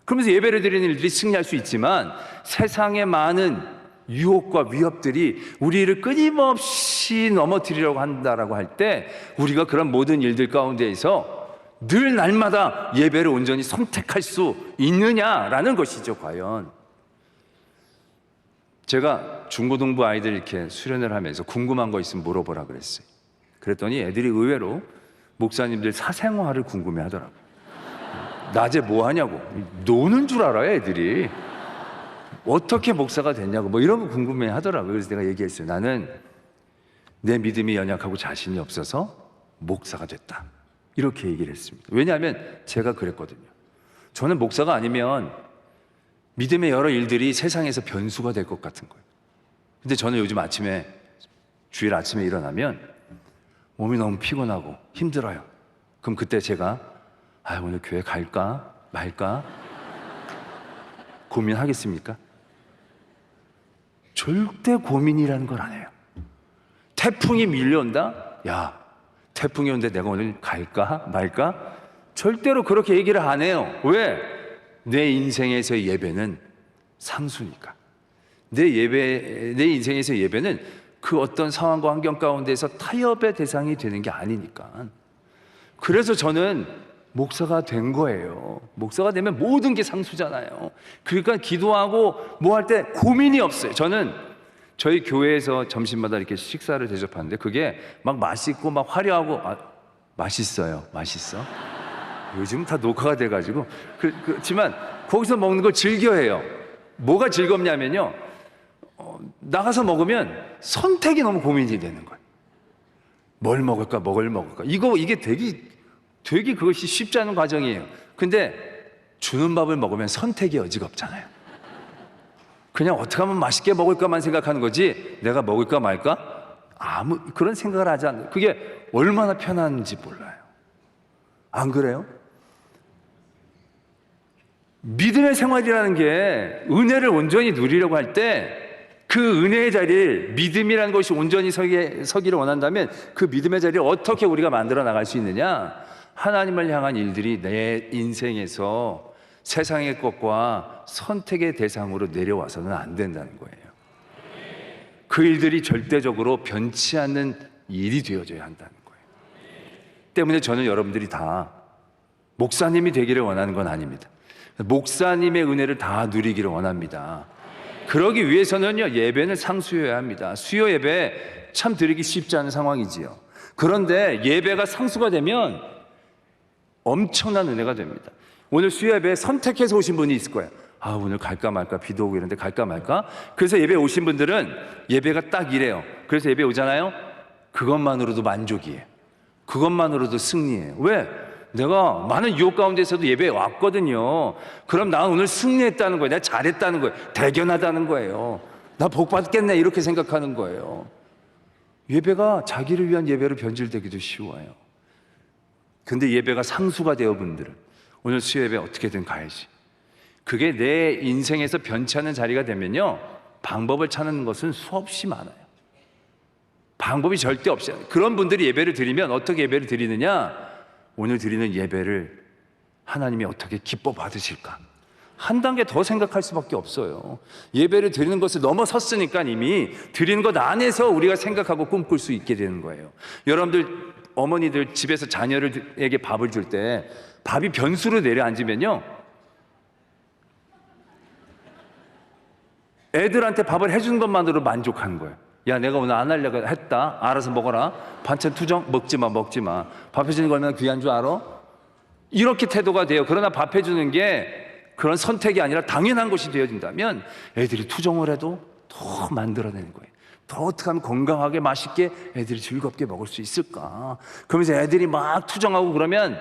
그러면서 예배를 드리는 일들이 승리할 수 있지만, 세상의 많은 유혹과 위협들이 우리를 끊임없이 넘어뜨리려고 한다라고 할 때 우리가 그런 모든 일들 가운데에서 늘 날마다 예배를 온전히 선택할 수 있느냐라는 것이죠. 과연 제가 중고등부 아이들 이렇게 수련을 하면서 궁금한 거 있으면 물어보라 그랬어요. 그랬더니 애들이 의외로 목사님들 사생활을 궁금해 하더라고요. 낮에 뭐 하냐고. 노는 줄 알아요, 애들이. 어떻게 목사가 됐냐고 뭐 이런 거 궁금해 하더라고요. 그래서 내가 얘기했어요. 나는 내 믿음이 연약하고 자신이 없어서 목사가 됐다, 이렇게 얘기를 했습니다. 왜냐하면 제가 그랬거든요. 저는 목사가 아니면 믿음의 여러 일들이 세상에서 변수가 될 것 같은 거예요. 근데 저는 요즘 아침에, 주일 아침에 일어나면 몸이 너무 피곤하고 힘들어요. 그럼 그때 제가 오늘 교회 갈까 말까 고민하겠습니까? 절대 고민이라는 걸 안 해요. 태풍이 밀려온다? 야, 태풍이 오는데 내가 오늘 갈까 말까? 절대로 그렇게 얘기를 안 해요. 왜? 내 인생에서의 예배는 상수니까. 내 인생에서의 예배는 그 어떤 상황과 환경 가운데서 타협의 대상이 되는 게 아니니까. 그래서 저는 목사가 된 거예요. 목사가 되면 모든 게 상수잖아요. 그러니까 기도하고 뭐 할 때 고민이 없어요. 저는 저희 교회에서 점심마다 이렇게 식사를 대접하는데 그게 막 맛있고 막 화려하고, 맛있어요. 맛있어? 요즘 다 녹화가 돼가지고 그렇지만 거기서 먹는 걸 즐겨해요. 뭐가 즐겁냐면요, 나가서 먹으면 선택이 너무 고민이 되는 거예요. 뭘 먹을까 이게 되게 그것이 쉽지 않은 과정이에요. 근데 주는 밥을 먹으면 선택의 여지가 없잖아요. 그냥 어떻게 하면 맛있게 먹을까만 생각하는 거지 내가 먹을까 말까 아무 그런 생각을 하지 않아요. 그게 얼마나 편한지 몰라요. 안 그래요? 믿음의 생활이라는 게 은혜를 온전히 누리려고 할 때 그 은혜의 자리를, 믿음이라는 것이 온전히 서기를 원한다면 그 믿음의 자리를 어떻게 우리가 만들어 나갈 수 있느냐? 하나님을 향한 일들이 내 인생에서 세상의 것과 선택의 대상으로 내려와서는 안 된다는 거예요. 그 일들이 절대적으로 변치 않는 일이 되어져야 한다는 거예요. 때문에 저는 여러분들이 다 목사님이 되기를 원하는 건 아닙니다. 목사님의 은혜를 다 누리기를 원합니다. 그러기 위해서는요, 예배는 상수여야 합니다. 수요 예배 참 드리기 쉽지 않은 상황이지요. 그런데 예배가 상수가 되면 엄청난 은혜가 됩니다. 오늘 수요 예배에 선택해서 오신 분이 있을 거예요. 아, 오늘 갈까 말까, 비도 오고 이런데 갈까 말까. 그래서 예배 오신 분들은 예배가 딱 이래요. 그래서 예배 오잖아요. 그것만으로도 만족이에요. 그것만으로도 승리예요. 왜? 내가 많은 유혹 가운데서도 예배에 왔거든요. 그럼 나 오늘 승리했다는 거예요. 내가 잘했다는 거예요. 대견하다는 거예요. 나 복 받겠네, 이렇게 생각하는 거예요. 예배가 자기를 위한 예배로 변질되기도 쉬워요. 근데 예배가 상수가 되어 분들은 오늘 수요 예배 어떻게든 가야지. 그게 내 인생에서 변치 않는 자리가 되면요, 방법을 찾는 것은 수없이 많아요. 방법이 절대 없어요. 그런 분들이 예배를 드리면 어떻게 예배를 드리느냐? 오늘 드리는 예배를 하나님이 어떻게 기뻐 받으실까? 한 단계 더 생각할 수밖에 없어요. 예배를 드리는 것을 넘어섰으니까 이미 드리는 것 안에서 우리가 생각하고 꿈꿀 수 있게 되는 거예요. 여러분들 어머니들 집에서 자녀에게 밥을 줄 때 밥이 변수로 내려앉으면요, 애들한테 밥을 해주는 것만으로 만족하는 거예요. 야, 내가 오늘 안 하려고 했다. 알아서 먹어라. 반찬 투정? 먹지 마. 밥 해주는 거 얼마나 귀한 줄 알아? 이렇게 태도가 돼요. 그러나 밥 해주는 게 그런 선택이 아니라 당연한 것이 되어진다면 애들이 투정을 해도 더 만들어내는 거예요. 더 어떻게 하면 건강하게 맛있게 애들이 즐겁게 먹을 수 있을까? 그러면서 애들이 막 투정하고 그러면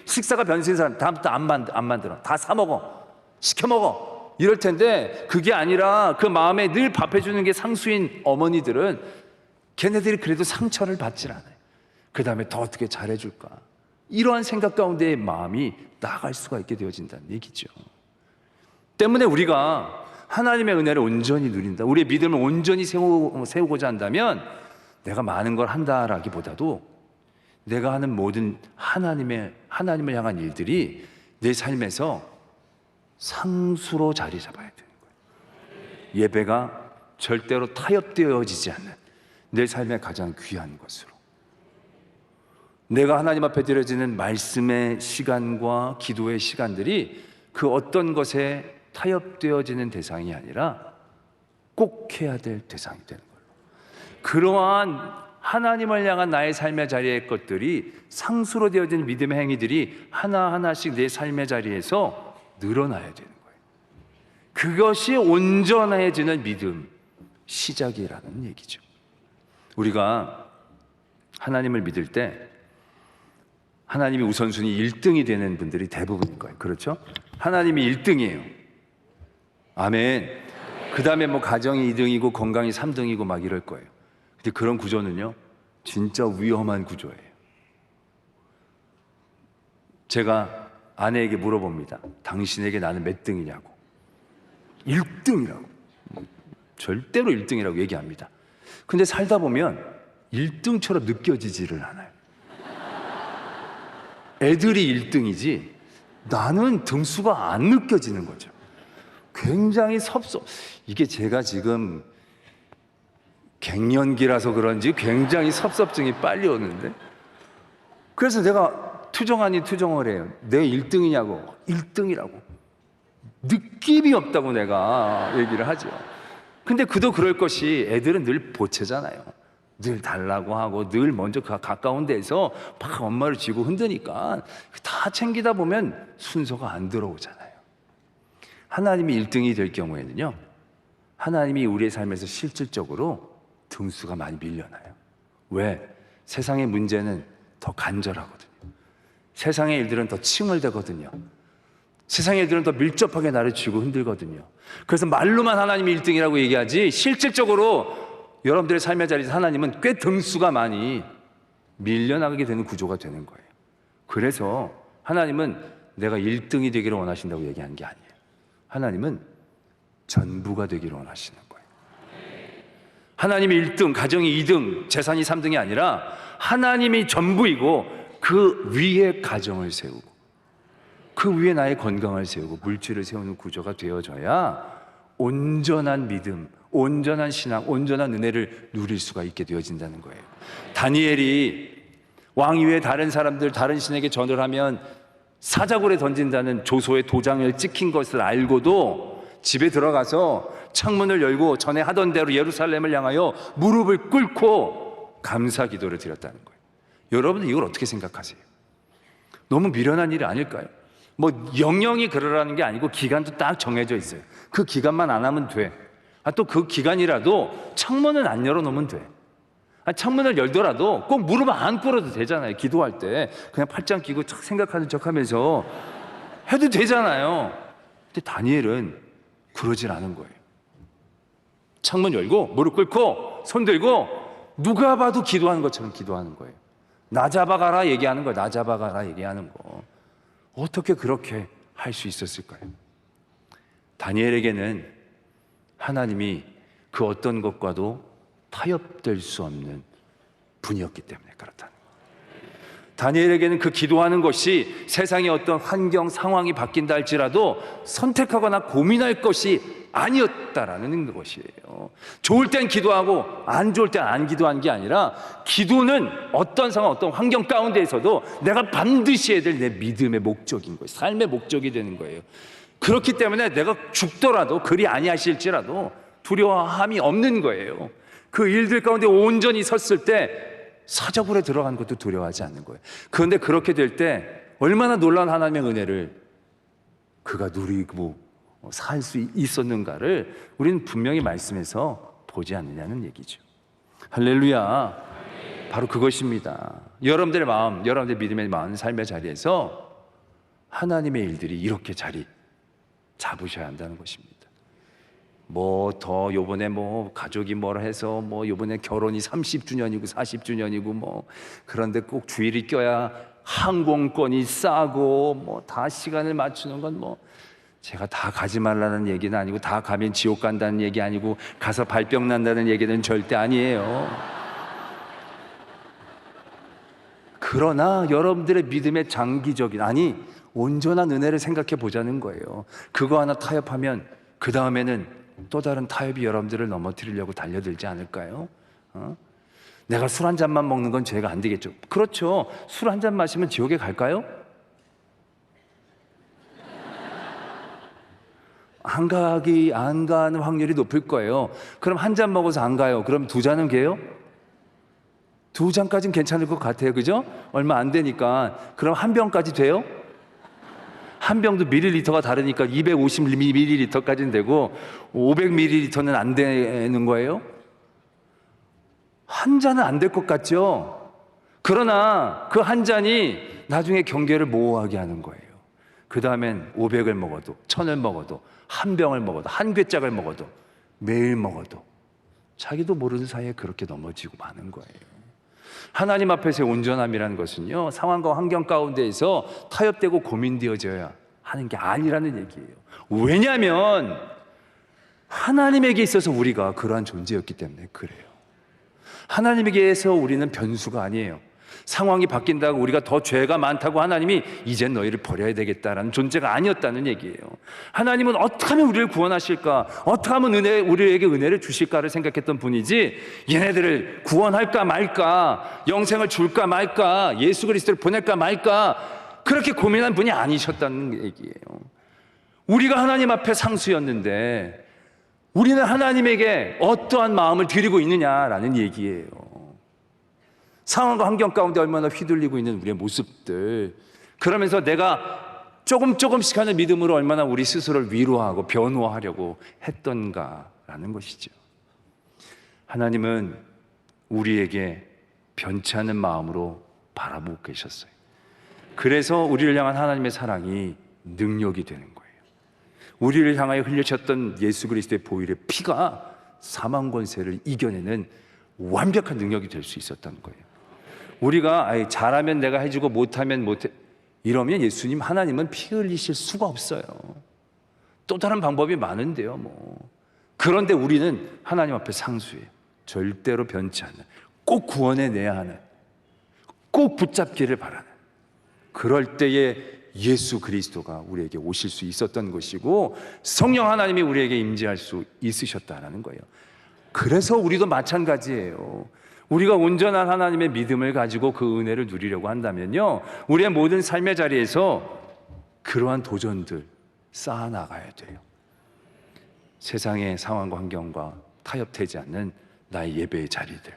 식사가 변수인 사람 다음부터 안 만들어. 다 사 먹어. 시켜 먹어. 이럴 텐데 그게 아니라 그 마음에 늘 밥 해주는 게 상수인 어머니들은 걔네들이 그래도 상처를 받질 않아요. 그 다음에 더 어떻게 잘해줄까? 이러한 생각 가운데 마음이 나아갈 수가 있게 되어진다는 얘기죠. 때문에 우리가 하나님의 은혜를 온전히 누린다, 우리의 믿음을 온전히 세우고자 한다면 내가 많은 걸 한다라기보다도 내가 하는 모든 하나님을 향한 일들이 내 삶에서 상수로 자리 잡아야 되는 거예요. 예배가 절대로 타협되어지지 않는 내 삶의 가장 귀한 것으로, 내가 하나님 앞에 드려지는 말씀의 시간과 기도의 시간들이 그 어떤 것에 타협되어지는 대상이 아니라 꼭 해야 될 대상이 되는 걸로, 그러한 하나님을 향한 나의 삶의 자리의 것들이 상수로 되어진 믿음의 행위들이 하나하나씩 내 삶의 자리에서 늘어나야 되는 거예요. 그것이 온전해지는 믿음 시작이라는 얘기죠. 우리가 하나님을 믿을 때 하나님이 우선순위 1등이 되는 분들이 대부분인 거예요. 그렇죠? 하나님이 1등이에요. 아멘. 그 다음에 뭐 가정이 2등이고 건강이 3등이고 막 이럴 거예요. 근데 그런 구조는요, 진짜 위험한 구조예요. 제가 아내에게 물어봅니다. 당신에게 나는 몇 등이냐고. 1등이라고. 절대로 1등이라고 얘기합니다. 근데 살다 보면 1등처럼 느껴지지를 않아요. 애들이 1등이지 나는 등수가 안 느껴지는 거죠. 굉장히 이게 제가 지금 갱년기라서 그런지 굉장히 섭섭증이 빨리 오는데, 그래서 내가 투정 아닌 투정을 해요. 내 1등이냐고. 1등이라고. 느낌이 없다고 내가 얘기를 하죠. 근데 그도 그럴 것이 애들은 늘 보채잖아요. 늘 달라고 하고 늘 먼저 가까운 데서 막 엄마를 쥐고 흔드니까 다 챙기다 보면 순서가 안 들어오잖아요. 하나님이 1등이 될 경우에는요, 하나님이 우리의 삶에서 실질적으로 등수가 많이 밀려나요. 왜? 세상의 문제는 더 간절하거든요. 세상의 일들은 더 칭얼대거든요. 세상의 일들은 더 밀접하게 나를 쥐고 흔들거든요. 그래서 말로만 하나님이 1등이라고 얘기하지 실질적으로 여러분들의 삶의 자리에서 하나님은 꽤 등수가 많이 밀려나가게 되는 구조가 되는 거예요. 그래서 하나님은 내가 1등이 되기를 원하신다고 얘기하는 게 아니에요. 하나님은 전부가 되기를 원하시는 거예요. 하나님이 1등, 가정이 2등, 재산이 3등이 아니라 하나님이 전부이고 그 위에 가정을 세우고 그 위에 나의 건강을 세우고 물질을 세우는 구조가 되어져야 온전한 믿음, 온전한 신앙, 온전한 은혜를 누릴 수가 있게 되어진다는 거예요. 다니엘이 왕 이외에 다른 사람들, 다른 신에게 전을 하면 사자굴에 던진다는 조소의 도장을 찍힌 것을 알고도 집에 들어가서 창문을 열고 전에 하던 대로 예루살렘을 향하여 무릎을 꿇고 감사 기도를 드렸다는 거예요. 여러분들 이걸 어떻게 생각하세요? 너무 미련한 일이 아닐까요? 뭐 영영이 그러라는 게 아니고 기간도 딱 정해져 있어요. 그 기간만 안 하면 돼. 또 그 기간이라도 창문을 안 열어놓으면 돼. 창문을 열더라도 꼭 무릎 안 꿇어도 되잖아요. 기도할 때 그냥 팔짱 끼고 척 생각하는 척하면서 해도 되잖아요. 근데 다니엘은 그러질 않은 거예요. 창문 열고 무릎 꿇고 손 들고 누가 봐도 기도하는 것처럼 기도하는 거예요. 나 잡아가라 얘기하는 거예요. 나 잡아가라 얘기하는 거. 어떻게 그렇게 할 수 있었을까요? 다니엘에게는 하나님이 그 어떤 것과도 타협될 수 없는 분이었기 때문에 그렇다는 거예요. 다니엘에게는 그 기도하는 것이 세상의 어떤 환경, 상황이 바뀐다 할지라도 선택하거나 고민할 것이 아니었다라는 것이에요. 좋을 땐 기도하고 안 좋을 땐 안 기도한 게 아니라 기도는 어떤 상황, 어떤 환경 가운데에서도 내가 반드시 해야 될 내 믿음의 목적인 거예요. 삶의 목적이 되는 거예요. 그렇기 때문에 내가 죽더라도 그리 아니하실지라도 두려워함이 없는 거예요. 그 일들 가운데 온전히 섰을 때 사자굴에 들어간 것도 두려워하지 않는 거예요. 그런데 그렇게 될 때 얼마나 놀라운 하나님의 은혜를 그가 누리고 살 수 있었는가를 우리는 분명히 말씀에서 보지 않느냐는 얘기죠. 할렐루야. 바로 그것입니다. 여러분들의 마음, 여러분들의 믿음의 마음, 삶의 자리에서 하나님의 일들이 이렇게 자리 잡으셔야 한다는 것입니다. 뭐 더 요번에 뭐 가족이 뭐라 해서 뭐 요번에 결혼이 30주년이고 40주년이고 뭐 그런데 꼭 주일이 껴야 항공권이 싸고 뭐 다 시간을 맞추는 건 뭐 제가 다 가지 말라는 얘기는 아니고 다 가면 지옥 간다는 얘기 아니고 가서 발병 난다는 얘기는 절대 아니에요. 그러나 여러분들의 믿음의 장기적인 온전한 은혜를 생각해 보자는 거예요. 그거 하나 타협하면 그 다음에는 또 다른 타협이 여러분들을 넘어뜨리려고 달려들지 않을까요? 내가 술 한 잔만 먹는 건 죄가 안 되겠죠. 그렇죠. 술 한 잔 마시면 지옥에 갈까요? 안 가는 확률이 높을 거예요. 그럼 한 잔 먹어서 안 가요. 그럼 두 잔은 개요? 두 잔까지는 괜찮을 것 같아요. 그죠? 얼마 안 되니까. 그럼 한 병까지 돼요? 한 병도 밀리리터가 다르니까 250ml까지는 되고 500ml는 안 되는 거예요? 한 잔은 안 될 것 같죠? 그러나 그 한 잔이 나중에 경계를 모호하게 하는 거예요. 그 다음엔 500을 먹어도 1000을 먹어도 한 병을 먹어도 한 괴짝을 먹어도 매일 먹어도 자기도 모르는 사이에 그렇게 넘어지고 마는 거예요. 하나님 앞에서의 온전함이라는 것은요, 상황과 환경 가운데에서 타협되고 고민되어져야 하는 게 아니라는 얘기예요. 왜냐하면 하나님에게 있어서 우리가 그러한 존재였기 때문에 그래요. 하나님에게서 우리는 변수가 아니에요. 상황이 바뀐다고 우리가 더 죄가 많다고 하나님이 이젠 너희를 버려야 되겠다라는 존재가 아니었다는 얘기예요. 하나님은 어떻게 하면 우리를 구원하실까, 어떻게 하면 우리에게 은혜를 주실까를 생각했던 분이지 얘네들을 구원할까 말까, 영생을 줄까 말까, 예수 그리스도를 보낼까 말까 그렇게 고민한 분이 아니셨다는 얘기예요. 우리가 하나님 앞에 상수였는데 우리는 하나님에게 어떠한 마음을 드리고 있느냐라는 얘기예요. 상황과 환경 가운데 얼마나 휘둘리고 있는 우리의 모습들, 그러면서 내가 조금씩 하는 믿음으로 얼마나 우리 스스로를 위로하고 변호하려고 했던가라는 것이죠. 하나님은 우리에게 변치 않은 마음으로 바라보고 계셨어요. 그래서 우리를 향한 하나님의 사랑이 능력이 되는 거예요. 우리를 향하여 흘려졌던 예수 그리스도의 보혈의 피가 사망 권세를 이겨내는 완벽한 능력이 될 수 있었던 거예요. 우리가 잘하면 내가 해주고 못하면 못해 이러면 예수님 하나님은 피 흘리실 수가 없어요. 또 다른 방법이 많은데요. 그런데 우리는 하나님 앞에 상수예요. 절대로 변치 않는, 꼭 구원해내야 하는, 꼭 붙잡기를 바라는, 그럴 때에 예수 그리스도가 우리에게 오실 수 있었던 것이고 성령 하나님이 우리에게 임재할 수 있으셨다라는 거예요. 그래서 우리도 마찬가지예요. 우리가 온전한 하나님의 믿음을 가지고 그 은혜를 누리려고 한다면요, 우리의 모든 삶의 자리에서 그러한 도전들 쌓아나가야 돼요. 세상의 상황과 환경과 타협되지 않는 나의 예배의 자리들,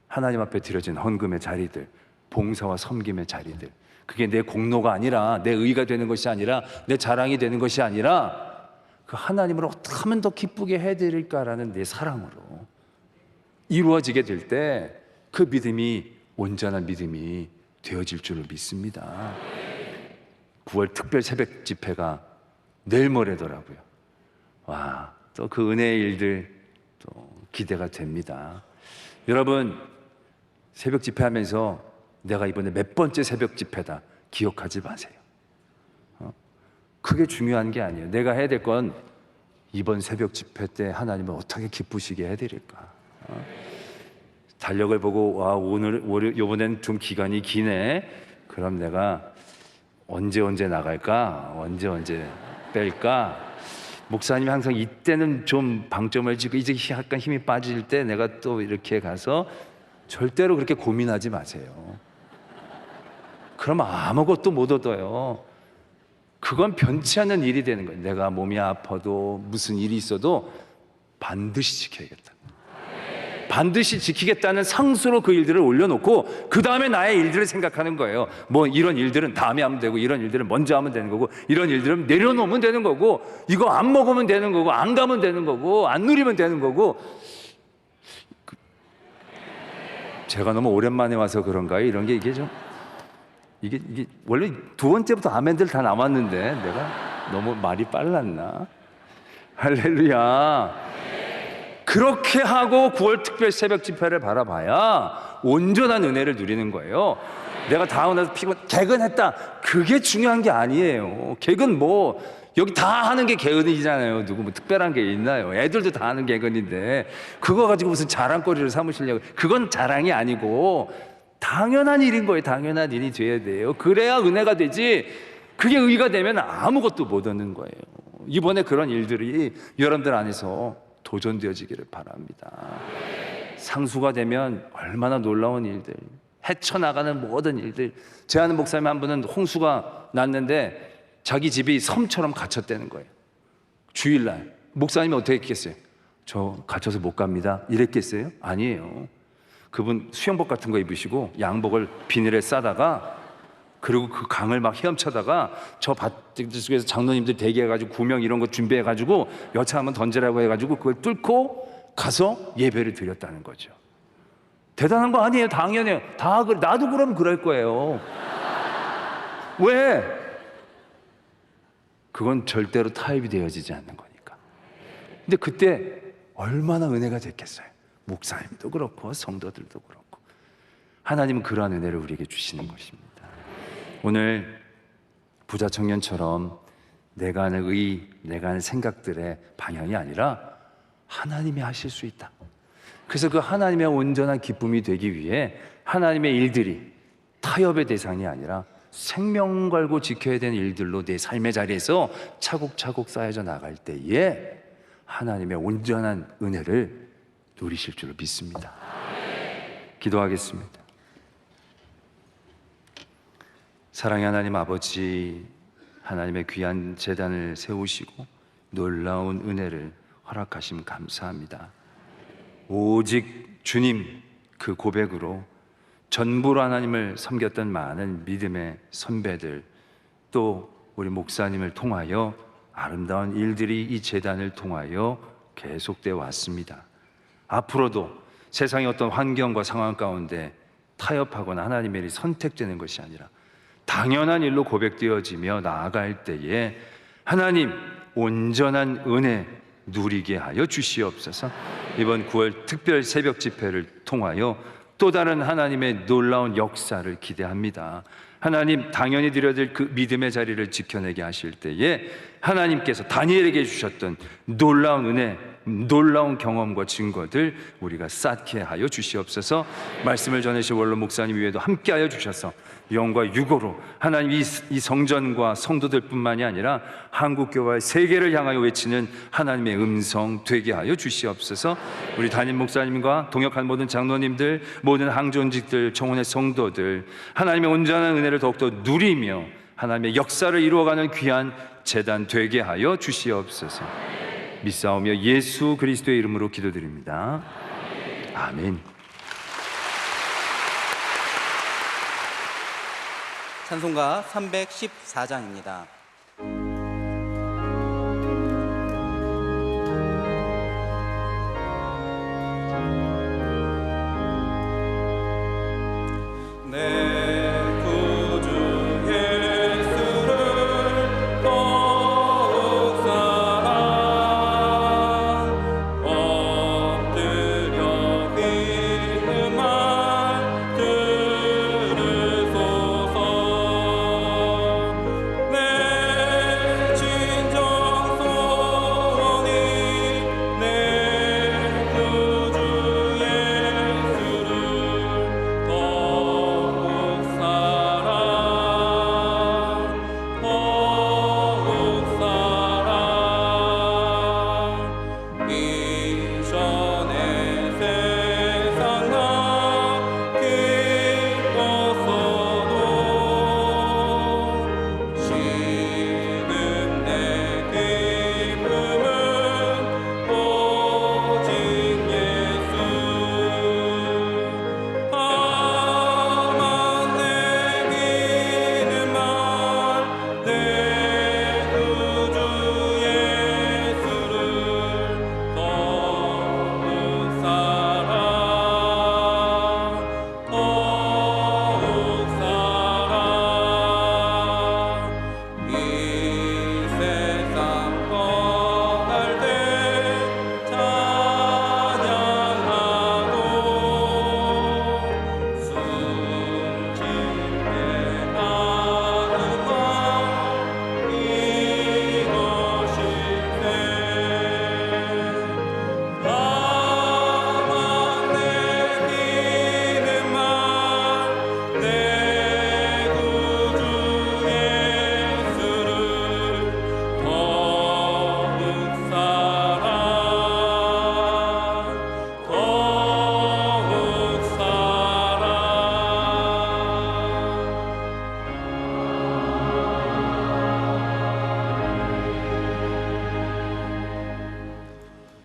하나님 앞에 드려진 헌금의 자리들, 봉사와 섬김의 자리들, 그게 내 공로가 아니라, 내 의가 되는 것이 아니라, 내 자랑이 되는 것이 아니라 그 하나님을 어떻게 하면 더 기쁘게 해드릴까라는 내 사랑으로 이루어지게 될 때 그 믿음이 온전한 믿음이 되어질 줄을 믿습니다. 9월 특별 새벽 집회가 내일 모레더라고요. 와, 또 그 은혜의 일들 또 기대가 됩니다. 여러분, 새벽 집회하면서 내가 이번에 몇 번째 새벽 집회다 기억하지 마세요. 그게 중요한 게 아니에요. 내가 해야 될 건 이번 새벽 집회 때 하나님을 어떻게 기쁘시게 해드릴까. 달력을 보고 와, 이번엔 좀 기간이 기네. 그럼 내가 언제 나갈까? 언제 뺄까? 목사님이 항상 이때는 좀 방점을 찍고 이제 약간 힘이 빠질 때 내가 또 이렇게 가서, 절대로 그렇게 고민하지 마세요. 그러면 아무것도 못 얻어요. 그건 변치 않는 일이 되는 거예요. 내가 몸이 아파도 무슨 일이 있어도 반드시 지켜야겠다. 반드시 지키겠다는 상수로 그 일들을 올려놓고 그 다음에 나의 일들을 생각하는 거예요. 뭐 이런 일들은 다음에 하면 되고, 이런 일들은 먼저 하면 되는 거고, 이런 일들은 내려놓으면 되는 거고, 이거 안 먹으면 되는 거고, 안 가면 되는 거고, 안 누리면 되는 거고. 제가 너무 오랜만에 와서 그런가요? 이런 게 이게 좀 이게 원래 두 번째부터 아멘들 다 나왔는데 내가 너무 말이 빨랐나? 할렐루야. 그렇게 하고 9월 특별 새벽 집회를 바라봐야 온전한 은혜를 누리는 거예요. 내가 다음 날 개근했다, 그게 중요한 게 아니에요. 개근 뭐 여기 다 하는 게 개근이잖아요. 누구 뭐 특별한 게 있나요? 애들도 다 하는 개근인데 그거 가지고 무슨 자랑거리를 삼으시려고. 그건 자랑이 아니고 당연한 일인 거예요. 당연한 일이 돼야 돼요. 그래야 은혜가 되지, 그게 의가 되면 아무것도 못 얻는 거예요. 이번에 그런 일들이 여러분들 안에서 도전되어지기를 바랍니다. 상수가 되면 얼마나 놀라운 일들, 헤쳐나가는 모든 일들. 제 아는 목사님 한 분은 홍수가 났는데 자기 집이 섬처럼 갇혔다는 거예요. 주일날. 목사님이 어떻게 했겠어요? 저 갇혀서 못 갑니다 이랬겠어요? 아니에요. 그분 수영복 같은 거 입으시고 양복을 비닐에 싸다가, 그리고 그 강을 막 헤엄쳐다가 저 밭에서 장로님들 대기해가지고 구명 이런 거 준비해가지고 여차 한번 던지라고 해가지고 그걸 뚫고 가서 예배를 드렸다는 거죠. 대단한 거 아니에요? 당연해요. 다 그래. 나도 그럼 그럴 거예요. 왜? 그건 절대로 타협이 되어지지 않는 거니까. 근데 그때 얼마나 은혜가 됐겠어요. 목사님도 그렇고 성도들도 그렇고. 하나님은 그러한 은혜를 우리에게 주시는 것입니다. 오늘 부자 청년처럼 내가 하는 의, 내가 하는 생각들의 방향이 아니라 하나님이 하실 수 있다. 그래서 그 하나님의 온전한 기쁨이 되기 위해 하나님의 일들이 타협의 대상이 아니라 생명 걸고 지켜야 되는 일들로 내 삶의 자리에서 차곡차곡 쌓여져 나갈 때에 하나님의 온전한 은혜를 누리실 줄로 믿습니다. 기도하겠습니다. 사랑의 하나님 아버지, 하나님의 귀한 제단을 세우시고 놀라운 은혜를 허락하심 감사합니다. 오직 주님 그 고백으로 전부로 하나님을 섬겼던 많은 믿음의 선배들, 또 우리 목사님을 통하여 아름다운 일들이 이 제단을 통하여 계속되어 왔습니다. 앞으로도 세상의 어떤 환경과 상황 가운데 타협하거나 하나님의 일이 선택되는 것이 아니라 당연한 일로 고백되어지며 나아갈 때에 하나님 온전한 은혜 누리게 하여 주시옵소서. 이번 9월 특별 새벽 집회를 통하여 또 다른 하나님의 놀라운 역사를 기대합니다. 하나님 당연히 드려야 될 그 믿음의 자리를 지켜내게 하실 때에 하나님께서 다니엘에게 주셨던 놀라운 은혜, 놀라운 경험과 증거들 우리가 쌓게 하여 주시옵소서. 말씀을 전하실 원로 목사님 위에도 함께하여 주셔서 영과 유고로 하나님 이 성전과 성도들뿐만이 아니라 한국교회 세계를 향하여 외치는 하나님의 음성 되게 하여 주시옵소서. 우리 담임 목사님과 동역한 모든 장로님들, 모든 항존직들, 청혼의 성도들, 하나님의 온전한 은혜를 더욱더 누리며 하나님의 역사를 이루어가는 귀한 제단 되게 하여 주시옵소서. 믿사오며 예수 그리스도의 이름으로 기도드립니다. 아멘. 찬송가 314장입니다.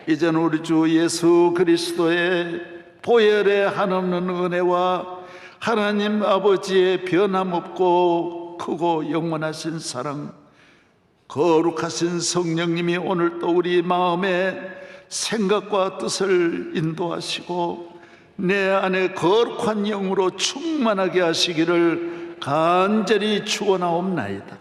이제는 우리 주 예수 그리스도의 보혈의 한없는 은혜와 하나님 아버지의 변함없고 크고 영원하신 사랑, 거룩하신 성령님이 오늘 또 우리 마음의 생각과 뜻을 인도하시고 내 안에 거룩한 영으로 충만하게 하시기를 간절히 축원하옵나이다.